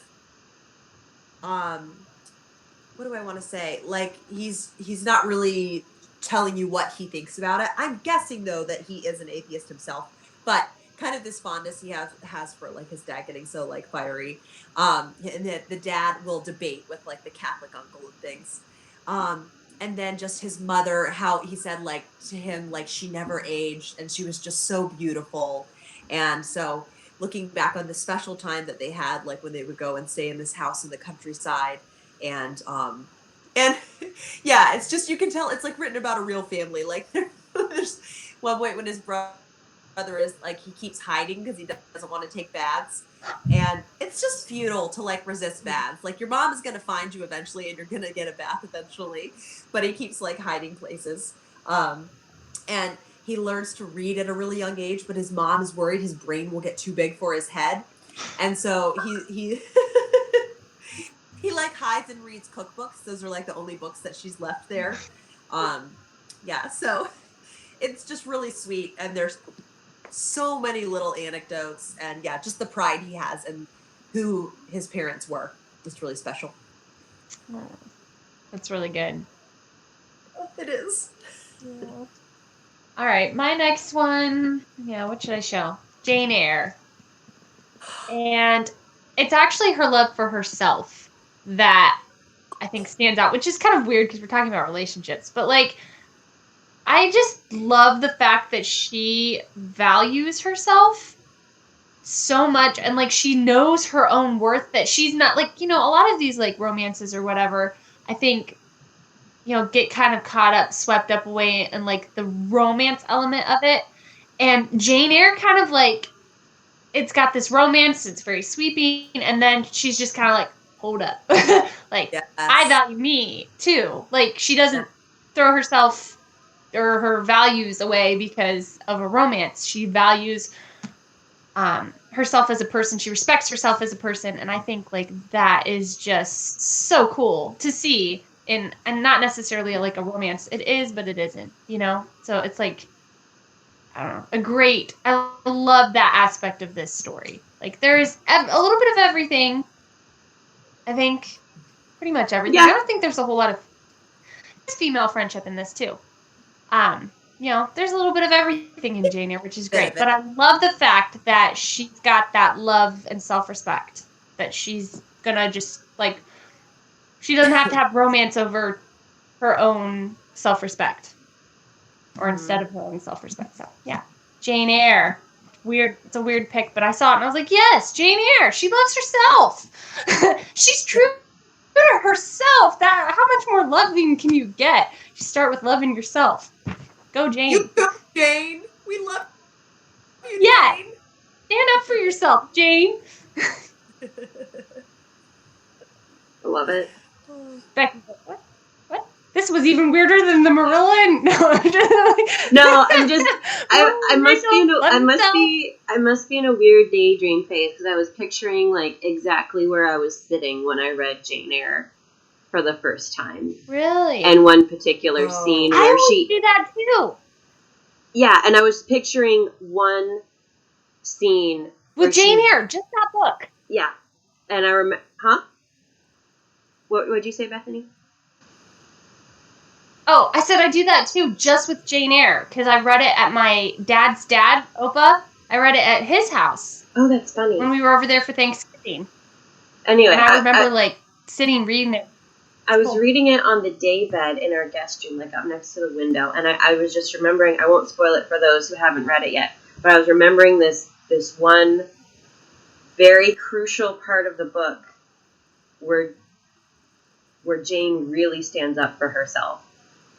what do I want to say? Like he's not really telling you what he thinks about it. I'm guessing though that he is an atheist himself, but kind of this fondness he has for like his dad getting so like fiery. And the dad will debate with like the Catholic uncle and things. And then just his mother, how he said like to him like she never aged and she was just so beautiful. And so looking back on the special time that they had, like when they would go and stay in this house in the countryside, and yeah, it's just, you can tell it's like written about a real family. Like there's one point when his brother is like, he keeps hiding because he doesn't want to take baths, and it's just futile to like resist baths. Like your mom is gonna find you eventually and you're gonna get a bath eventually, but he keeps like hiding places. And he learns to read at a really young age, but his mom is worried his brain will get too big for his head, and so he he like hides and reads cookbooks. Those are like the only books that she's left there. Yeah, so it's just really sweet, and there's so many little anecdotes, and yeah, just the pride he has and who his parents were. It's really special. Oh, that's really good. It is. Yeah. All right, my next one. Yeah, what should I show? Jane Eyre. And it's actually her love for herself that I think stands out, which is kind of weird because we're talking about relationships. But like, I just love the fact that she values herself so much, and like she knows her own worth, that she's not like, a lot of these like romances or whatever, I think, get kind of caught up, swept up away in like the romance element of it. And Jane Eyre kind of like, it's got this romance, it's very sweeping, and then she's just kind of like, hold up. Like, Yes. I value me too. Like, she doesn't throw herself or her values away because of a romance. She values herself as a person. She respects herself as a person, and I think like that is just so cool to see in, and not necessarily like a romance. It is, but it isn't, So it's like, I don't know, I love that aspect of this story. Like there's a little bit of everything. I think pretty much everything. Yeah. I don't think there's a whole lot of female friendship in this too. There's a little bit of everything in Jane Eyre, which is great. But I love the fact that she's got that love and self-respect, that she's gonna just like, she doesn't have to have romance over her own self-respect, or instead of her own self-respect. So yeah, Jane Eyre. Weird. It's a weird pick, but I saw it and I was like, yes, Jane Eyre. She loves herself. She's true to herself. That, how much more loving can you get? You start with loving yourself. Go, Jane. You go, Jane. We love you, Yeah. Jane. Stand up for yourself, Jane. I love it. Becky, what? This was even weirder than the Marilla. No, I'm just. I must be in a weird daydream phase because I was picturing like exactly where I was sitting when I read Jane Eyre for the first time. Really? And one particular scene where I do that too. Yeah, and I was picturing one scene with Jane Eyre, just that book. Yeah, and I remember. Huh? What'd you say, Bethany? Oh, I said I do that too, just with Jane Eyre, because I read it at my dad's dad, Opa. I read it at his house. Oh, that's funny. When we were over there for Thanksgiving. Anyway, and I remember like sitting reading it. I was reading it on the daybed in our guest room, like up next to the window, and I was just remembering, I won't spoil it for those who haven't read it yet, but I was remembering this one very crucial part of the book where Jane really stands up for herself.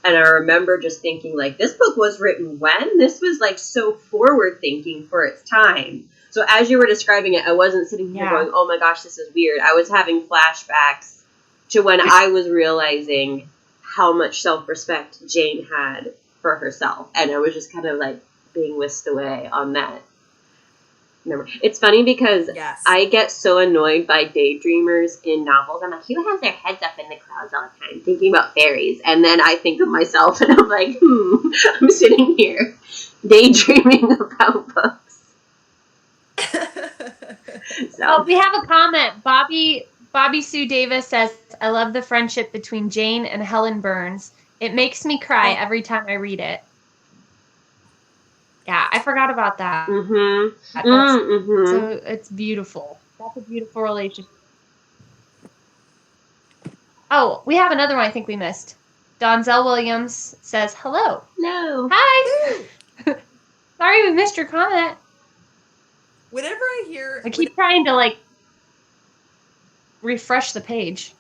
And I remember just thinking, like, this book was written when? This was, like, so forward-thinking for its time. So as you were describing it, I wasn't sitting here going, oh my gosh, this is weird. I was having flashbacks to when I was realizing how much self-respect Jane had for herself. And I was just kind of, like, being whisked away on that. It's funny because I get so annoyed by daydreamers in novels. I'm like, who has their heads up in the clouds all the time thinking about fairies? And then I think of myself and I'm like, I'm sitting here daydreaming about books. So we have a comment. Bobby Sue Davis says, I love the friendship between Jane and Helen Burns. It makes me cry every time I read it. Yeah, I forgot about that. So it's beautiful. That's a beautiful relationship. Oh, we have another one I think we missed. Donzel Williams says, hello. No. Hi. Sorry we missed your comment. Whenever I hear... I keep trying to, like, refresh the page.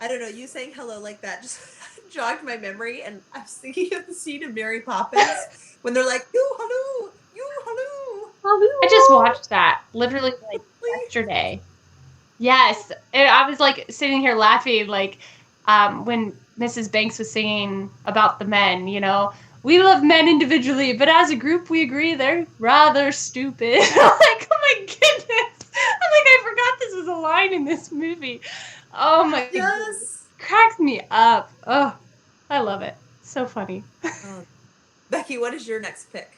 I don't know, you saying hello like that just jogged my memory, and I was thinking of the scene of Mary Poppins when they're like, you hello, you hello. I just watched that literally like yesterday. Yes, and I was like sitting here laughing, like when Mrs. Banks was singing about the men. You know, we love men individually, but as a group, we agree they're rather stupid. I'm like, oh my goodness! I'm like, I forgot this was a line in this movie. Oh my goodness, cracks me up. Oh, I love it. So funny. Becky, what is your next pick?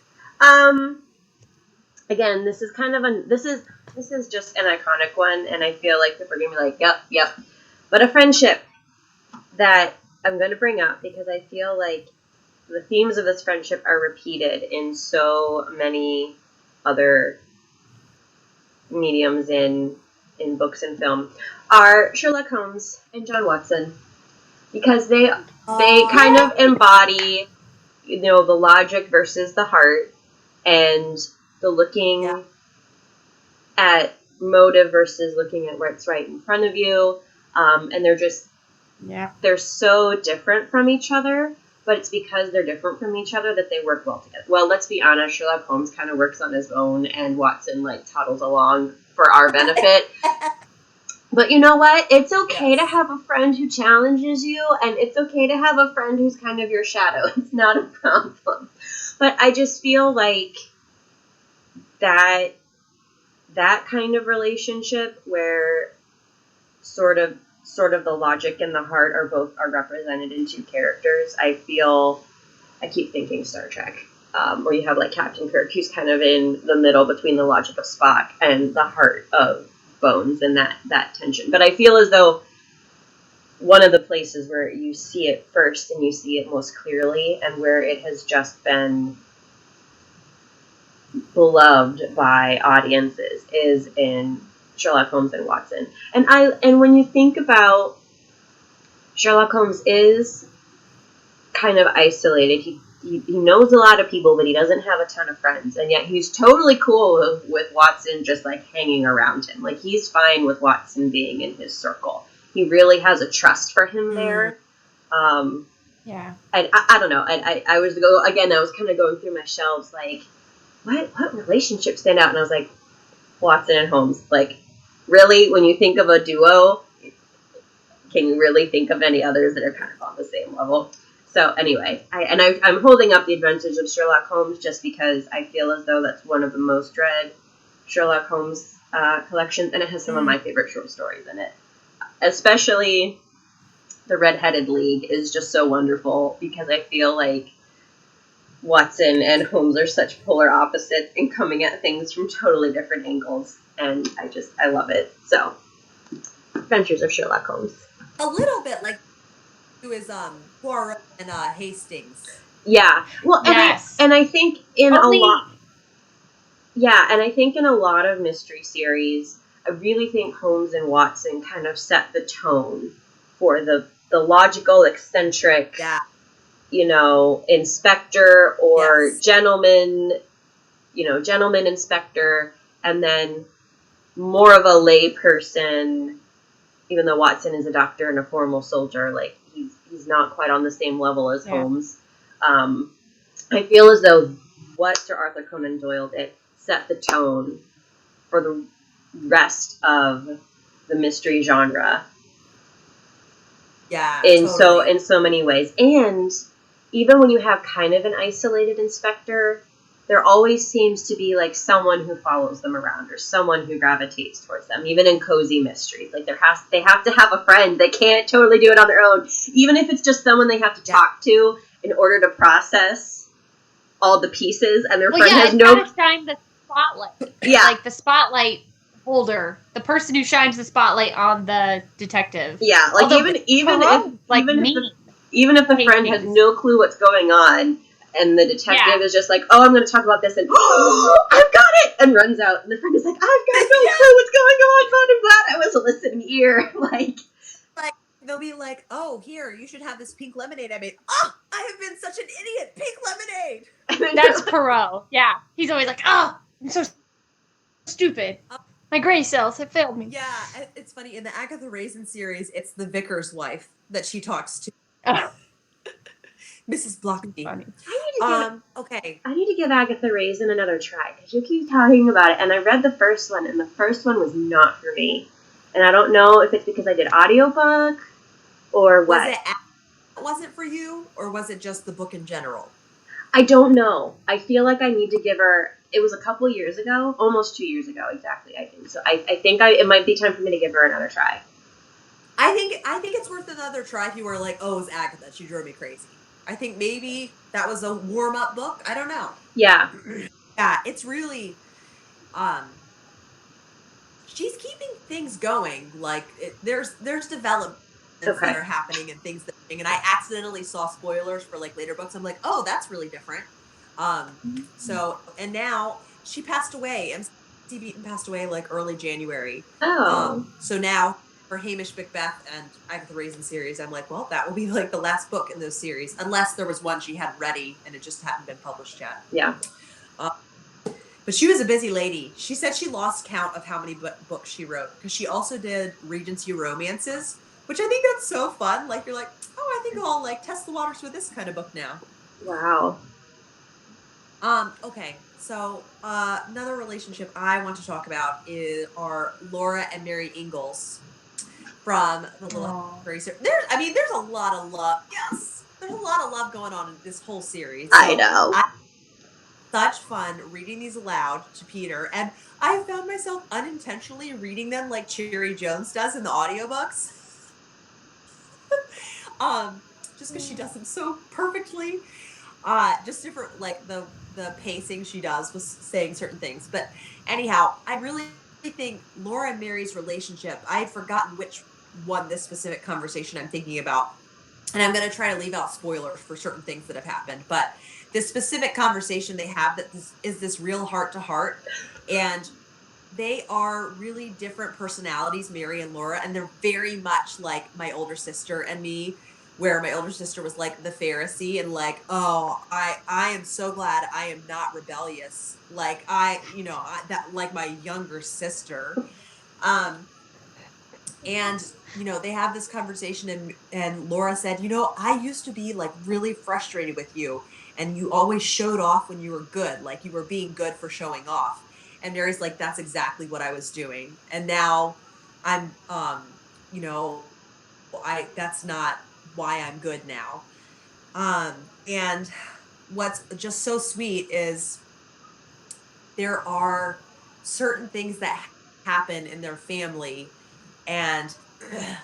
Again, this is kind of this is just an iconic one, and I feel like people are gonna be like, yep. But a friendship that I'm gonna bring up because I feel like the themes of this friendship are repeated in so many other mediums in books and film are Sherlock Holmes and John Watson, because they kind of embody, you know, the logic versus the heart, and the looking at motive versus looking at what's right in front of you. And they're so different from each other, but it's because they're different from each other that they work well together. Well, let's be honest, Sherlock Holmes kind of works on his own, and Watson, like, toddles along for our benefit. But you know what? It's okay to have a friend who challenges you, and it's okay to have a friend who's kind of your shadow. It's not a problem. But I just feel like that kind of relationship where sort of the logic and the heart are represented in two characters. I keep thinking Star Trek, where you have like Captain Kirk, who's kind of in the middle between the logic of Spock and the heart of Bones, and that tension. But I feel as though one of the places where you see it first and you see it most clearly, and where it has just been beloved by audiences, is in Sherlock Holmes and Watson. And when you think about Sherlock Holmes is kind of isolated. He knows a lot of people, but he doesn't have a ton of friends, and yet he's totally cool with Watson just like hanging around him. Like, he's fine with Watson being in his circle. He really has a trust for him there. Yeah. I don't know. I was kind of going through my shelves like, what relationships stand out? And I was like, Watson and Holmes. Like, really, when you think of a duo, can you really think of any others that are kind of on the same level? So anyway, I'm holding up The Adventures of Sherlock Holmes just because I feel as though that's one of the most read Sherlock Holmes collections, and it has some of my favorite short stories in it. Especially The Red-Headed League is just so wonderful because I feel like Watson and Holmes are such polar opposites and coming at things from totally different angles, and I love it. So, Adventures of Sherlock Holmes. A little bit like who is Poirot and Hastings. Yeah. Well, yes. and I think in a lot. Yeah, and I think in a lot of mystery series, I really think Holmes and Watson kind of set the tone for the the logical, eccentric, Yeah. Inspector or Yes. gentleman inspector, and then more of a lay person, even though Watson is a doctor and a formal soldier, like he's not quite on the same level as Holmes. I feel as though what Sir Arthur Conan Doyle did set the tone for the rest of the mystery genre. Yeah, in totally. so many ways. And even when you have kind of an isolated inspector, there always seems to be like someone who follows them around or someone who gravitates towards them. Even in cozy mysteries, like they have to have a friend. They can't totally do it on their own, even if it's just someone they have to talk to in order to process all the pieces. And their friend has no. Gotta shine the spotlight. Yeah, Like the spotlight holder, the person who shines the spotlight on the detective. Yeah, like Although even if the friend has cases. no clue what's going on, and the detective is just like, "Oh, I'm going to talk about this," and I've got it, and runs out, and the friend is like, "I've got no clue what's going on, but I'm glad I was a listening ear." Like they'll be like, "Oh, here, you should have this pink lemonade I made." Oh, I have been such an idiot. Pink lemonade. That's Perot. Yeah, he's always like, "Oh, I'm so stupid. My gray cells have failed me." Yeah, it's funny. In the Agatha Raisin series, it's the vicar's wife that she talks to. Mrs. Blockby. I need to give Agatha Raisin another try, because you keep talking about it, and I read the first one, and the first one was not for me. And I don't know if it's because I did audiobook or what. Wasn't for you, or was it just the book in general? I don't know. I feel like I need to give her. It was a couple years ago, almost 2 years ago, exactly. I think so. I think it might be time for me to give her another try. I think it's worth another try if you were like, "Oh, it's Agatha. She drove me crazy." I think maybe that was a warm up book. I don't know. Yeah. Yeah, it's really. She's keeping things going. Like there's developments that are happening and things that, and I accidentally saw spoilers for like later books. I'm like, oh, that's really different. So and now she passed away. MC Beaton passed away like early January. Oh. So now for Hamish Macbeth and Agatha Raisin series, I'm like, well, that will be like the last book in those series, unless there was one she had ready and it just hadn't been published yet. Yeah. But she was a busy lady. She said she lost count of how many books she wrote, because she also did Regency romances, which I think that's so fun. Like you're like, oh, I think I'll like test the waters with this kind of book now. Wow. Okay. So another relationship I want to talk about are Laura and Mary Ingalls from the Little Racer. There's a lot of love. Yes, there's a lot of love going on in this whole series. I know. Such fun reading these aloud to Peter, and I found myself unintentionally reading them like Cherry Jones does in the audiobooks. Just because she does them so perfectly. Just different, like the pacing she does with saying certain things. But anyhow, I really think Laura and Mary's relationship, I had forgotten which one this specific conversation I'm thinking about. And I'm going to try to leave out spoilers for certain things that have happened. But this specific conversation they have that is this real heart to heart. And they are really different personalities, Mary and Laura. And they're very much like my older sister and me, where my older sister was like the Pharisee and like, oh, I am so glad I am not rebellious. Like that like my younger sister. And they have this conversation, and Laura said, I used to be like really frustrated with you, and you always showed off when you were good, like you were being good for showing off. And Mary's like, that's exactly what I was doing. And now I'm that's not why I'm good now. And what's just so sweet is there are certain things that happen in their family, and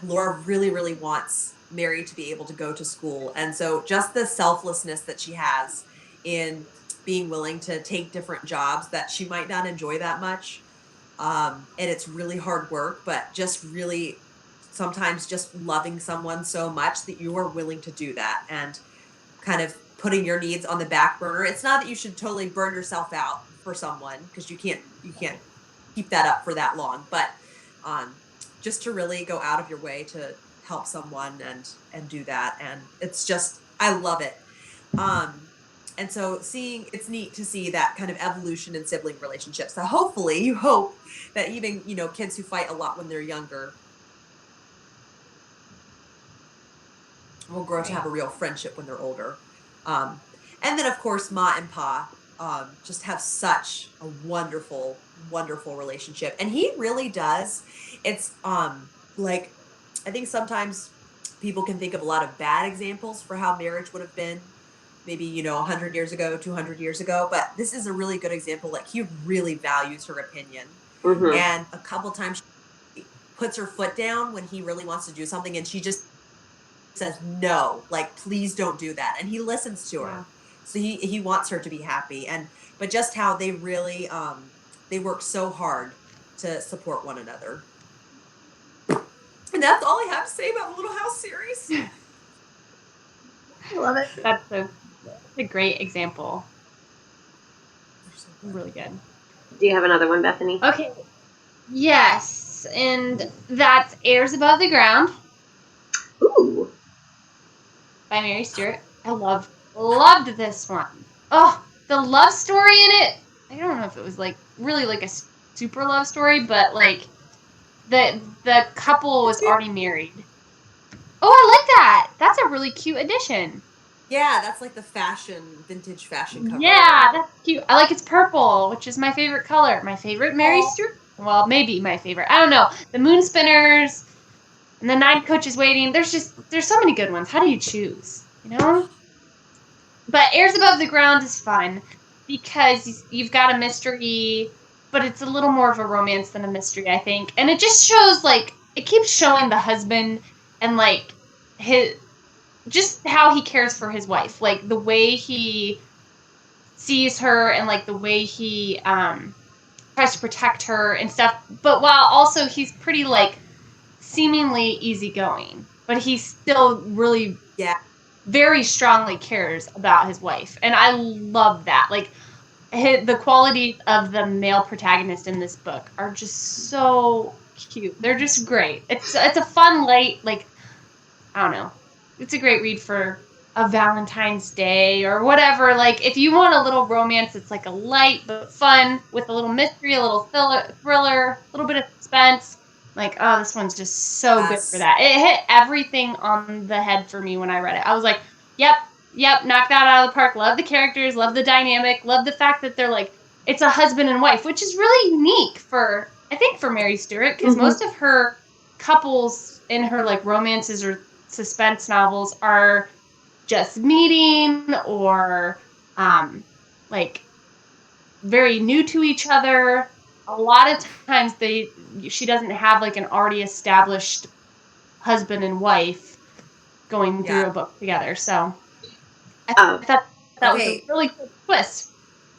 Laura really, really wants Mary to be able to go to school. And so just the selflessness that she has in being willing to take different jobs that she might not enjoy that much. And it's really hard work, but just really sometimes just loving someone so much that you are willing to do that and kind of putting your needs on the back burner. It's not that you should totally burn yourself out for someone, because you can't keep that up for that long, but just to really go out of your way to help someone and do that, and it's just, I love it. And so it's neat to see that kind of evolution in sibling relationships. So hopefully, you hope that even, kids who fight a lot when they're younger will grow to have a real friendship when they're older. Um, and then of course, Ma and Pa just have such a wonderful, wonderful relationship, and he really does. It's like, I think sometimes people can think of a lot of bad examples for how marriage would have been, maybe 100 years ago, 200 years ago, but this is a really good example. Like, he really values her opinion, Mm-hmm. and a couple times she puts her foot down when he really wants to do something, and she just says no, like, please don't do that, and he listens to her. So he wants her to be happy, but just how they really they work so hard to support one another. And that's all I have to say about the Little House series. I love it. That's a great example. Really good. Do you have another one, Bethany? Okay. Yes, and that's Airs Above the Ground Ooh. by Mary Stewart. I loved this one. Oh, the love story in it. I don't know if it was like really like a super love story, but like the couple was already married. Oh, I like that. That's a really cute addition. Yeah, that's like the vintage fashion cover. Yeah, that's cute. I like it's purple, which is my favorite color. My favorite Mary Stewart. Well, maybe my favorite. I don't know. The Moon Spinners and the Nine Coaches Waiting. There's so many good ones. How do you choose? But Airs Above the Ground is fun because you've got a mystery, but it's a little more of a romance than a mystery, I think. And it just shows, like, it keeps showing the husband and, like, just how he cares for his wife. Like, the way he sees her and, like, the way he tries to protect her and stuff. But while also he's pretty, like, seemingly easygoing. But he still really very strongly cares about his wife. And I love that. Like, the qualities of the male protagonist in this book are just so cute. They're just great. It's a fun, light, like, I don't know. It's a great read for a Valentine's Day or whatever. Like, if you want a little romance, it's like a light but fun with a little mystery, a little thriller, a little bit of suspense. Like, oh, this one's just so good for that. It hit everything on the head for me when I read it. I was like, yep, knocked that out of the park. Love the characters, love the dynamic, love the fact that they're like, it's a husband and wife, which is really unique for Mary Stewart, because most of her couples in her, like, romances or suspense novels are just meeting or like very new to each other. A lot of times she doesn't have like an already established husband and wife going through a book together. So I thought that was a really good twist.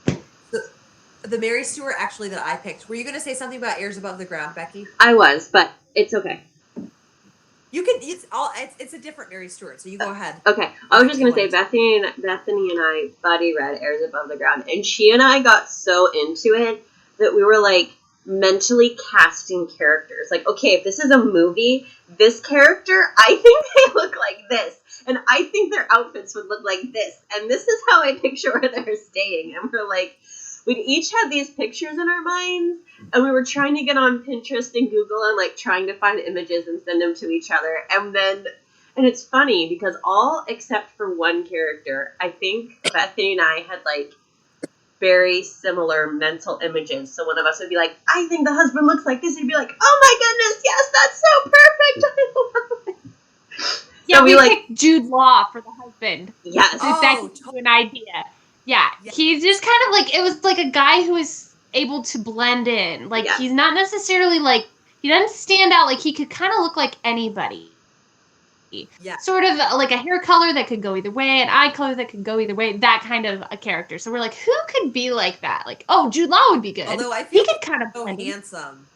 The Mary Stewart actually that I picked. Were you going to say something about Airs Above the Ground, Becky? I was, but it's okay. You can. It's a different Mary Stewart, so you go ahead. Okay, I was just gonna say Bethany and I buddy read Airs Above the Ground, and she and I got so into it that we were like mentally casting characters. Like, okay, if this is a movie, this character, I think they look like this, and I think their outfits would look like this, and this is how I picture where they're staying. And we're like, we'd each had these pictures in our minds, and we were trying to get on Pinterest and Google and, like, trying to find images and send them to each other. And it's funny because all except for one character, I think Bethany and I had, like, very similar mental images. So one of us would be like, I think the husband looks like this. And he'd be like, oh my goodness, yes, that's so perfect. I love it. Yeah, so we picked Jude Law for the husband. Yes. If that gives you an idea. Yeah, he's just kind of like, it was like a guy who is able to blend in. Like, he's not necessarily like, he doesn't stand out. Like, he could kind of look like anybody. Yeah. Sort of like a hair color that could go either way, an eye color that could go either way, that kind of a character. So we're like, who could be like that? Like, oh, Jude Law would be good. Although I feel he could kind of so handsome,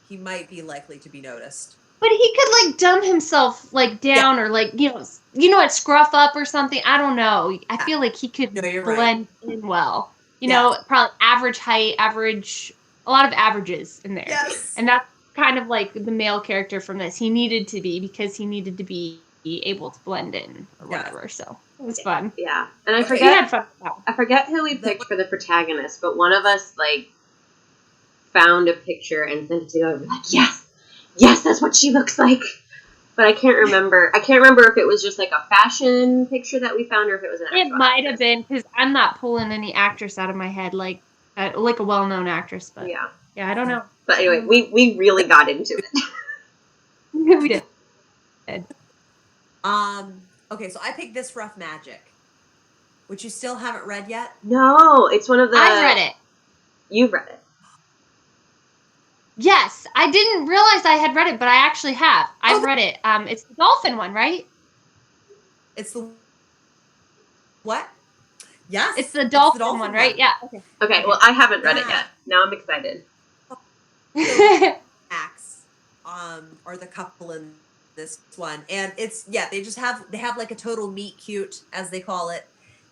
he might be likely to be noticed. But he could, like, dumb himself, like, down or, like, what, scruff up or something. I don't know. I feel like he could blend in well. You know, probably average height, a lot of averages in there. Yes. And that's kind of like the male character from this. He needed to be because he needed to be able to blend in or whatever. So it was fun. Yeah, and I Okay. We forget had fun with that one. I forget who we picked for the protagonist, but one of us like found a picture and sent it to go. And we're like, yes, that's what she looks like. But I can't remember. I can't remember if it was just like a fashion picture that we found, or if it was an actual It might actress. have been because I'm not pulling any actress out of my head like a well-known actress, but Yeah. I don't know. But anyway, we really got into it. We did. Okay, so I picked This Rough Magic, which you still haven't read yet. No, it's one of the. I've read it. You've read it. Yes, I didn't realize I had read it, but I actually have. I've read it. It's the dolphin one, right? It's the what? Yes, It's the dolphin one, right? Yeah. Okay. Well, I haven't read it yet. Now I'm excited. Okay. Max, are the couple in this one, and it's they have like a total meet cute, as they call it,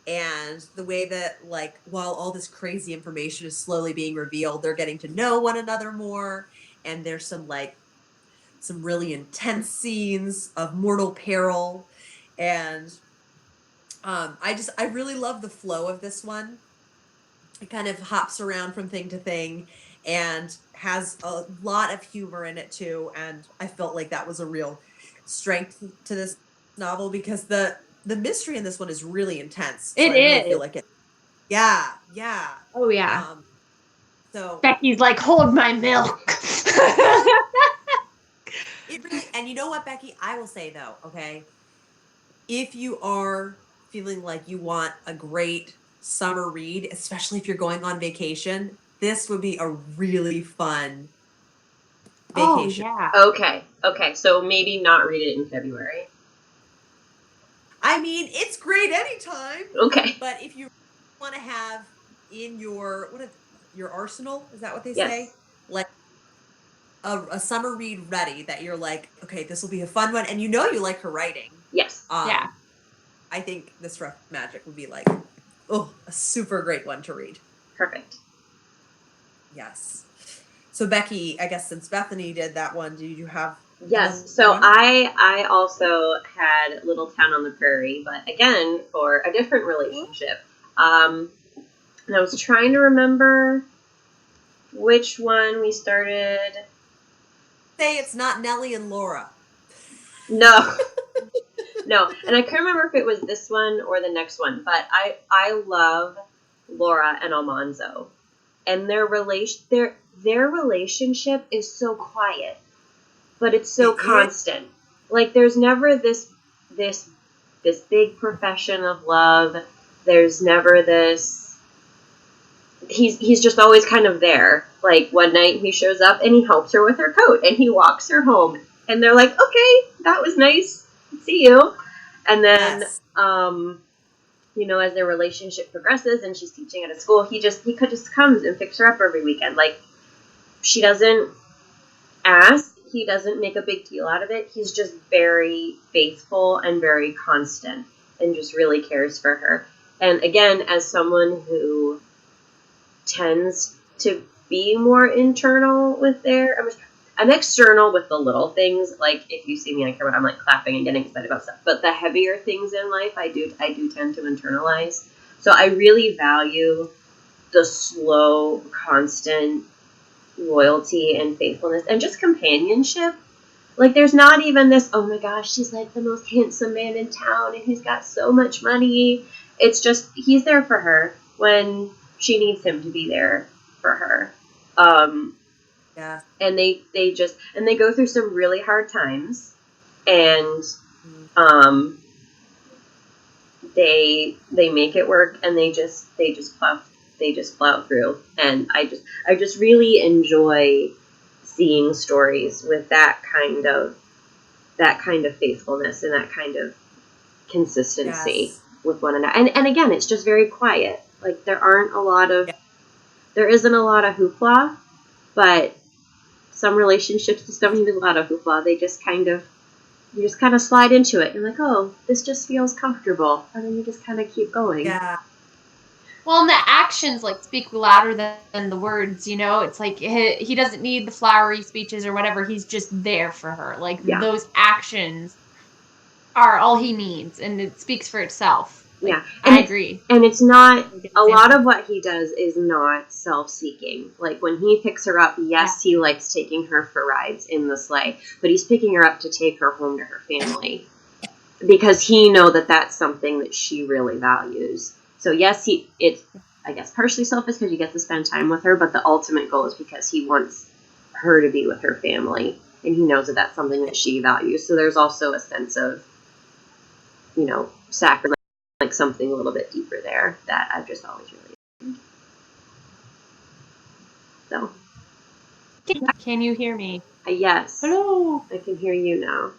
and the way that like while all this crazy information is slowly being revealed, they're getting to know one another more, and there's some really intense scenes of mortal peril, and I really love the flow of this one. It kind of hops around from thing to thing and has a lot of humor in it too, and I felt like that was a real strength to this novel because the mystery in this one is really intense. So It I really is. feel like it. Yeah. Oh yeah. So Becky's like, hold my milk. it really, and you know what, Becky, I will say though, okay, if you are feeling like you want a great summer read, especially if you're going on vacation, this would be a really fun vacation. Oh yeah. Okay. So maybe not read it in February. I mean, it's great anytime. Okay. But if you want to have in your your arsenal, is that what they Yes. say? Like a summer read ready that you're like, okay, this will be a fun one, and you know you like her writing. Yes. Yeah. I think This Rough Magic would be like, a super great one to read. Perfect. Yes. So Becky, I guess since Bethany did that one, do you have? Yes. So one? I also had Little Town on the Prairie, but again for a different relationship. And I was trying to remember which one we started. Say it's not Nellie and Laura. No. No, and I can't remember if it was this one or the next one, but I love Laura and Almanzo, and their relationship is so quiet, but it's so constant. Like there's never this big profession of love. There's never this. He's just always kind of there. Like one night he shows up and he helps her with her coat and he walks her home, and they're like, okay, that was nice. See you. And then, Yes. As their relationship progresses and she's teaching at a school, he just comes and picks her up every weekend. Like, she doesn't ask. He doesn't make a big deal out of it. He's just very faithful and very constant and just really cares for her. And again, as someone who tends to be more internal with I'm external with the little things. Like if you see me on camera, I'm like clapping and getting excited about stuff. But the heavier things in life, I do tend to internalize. So I really value the slow, constant loyalty and faithfulness and just companionship. Like there's not even this, oh my gosh, he's like the most handsome man in town and he's got so much money. It's just he's there for her when she needs him to be there for her. Yeah. And they go through some really hard times, and they make it work, and they just plow through. And I just really enjoy seeing stories with that kind of faithfulness and that kind of consistency with one another. And again, it's just very quiet. Like there isn't a lot of hoopla, but some relationships just don't need a lot of hoopla. They just you just kind of slide into it. You're like, oh, this just feels comfortable. And then you just kind of keep going. Yeah. Well, and the actions like speak louder than the words, you know? It's like he doesn't need the flowery speeches or whatever. He's just there for her. Like Yeah. those actions are all he needs, and it speaks for itself. Like, Yeah. I agree. And it's not, That's a lot of what he does is not self-seeking. Like when he picks her up, yes, he likes taking her for rides in the sleigh, but he's picking her up to take her home to her family because he knows that that's something that she really values. So yes, it's, I guess, partially selfish because you get to spend time with her, but the ultimate goal is because he wants her to be with her family, and he knows that that's something that she values. So there's also a sense of, you know, sacrifice, like something a little bit deeper there that I've just always really so. Can you hear me? Yes. Hello. I can hear you now.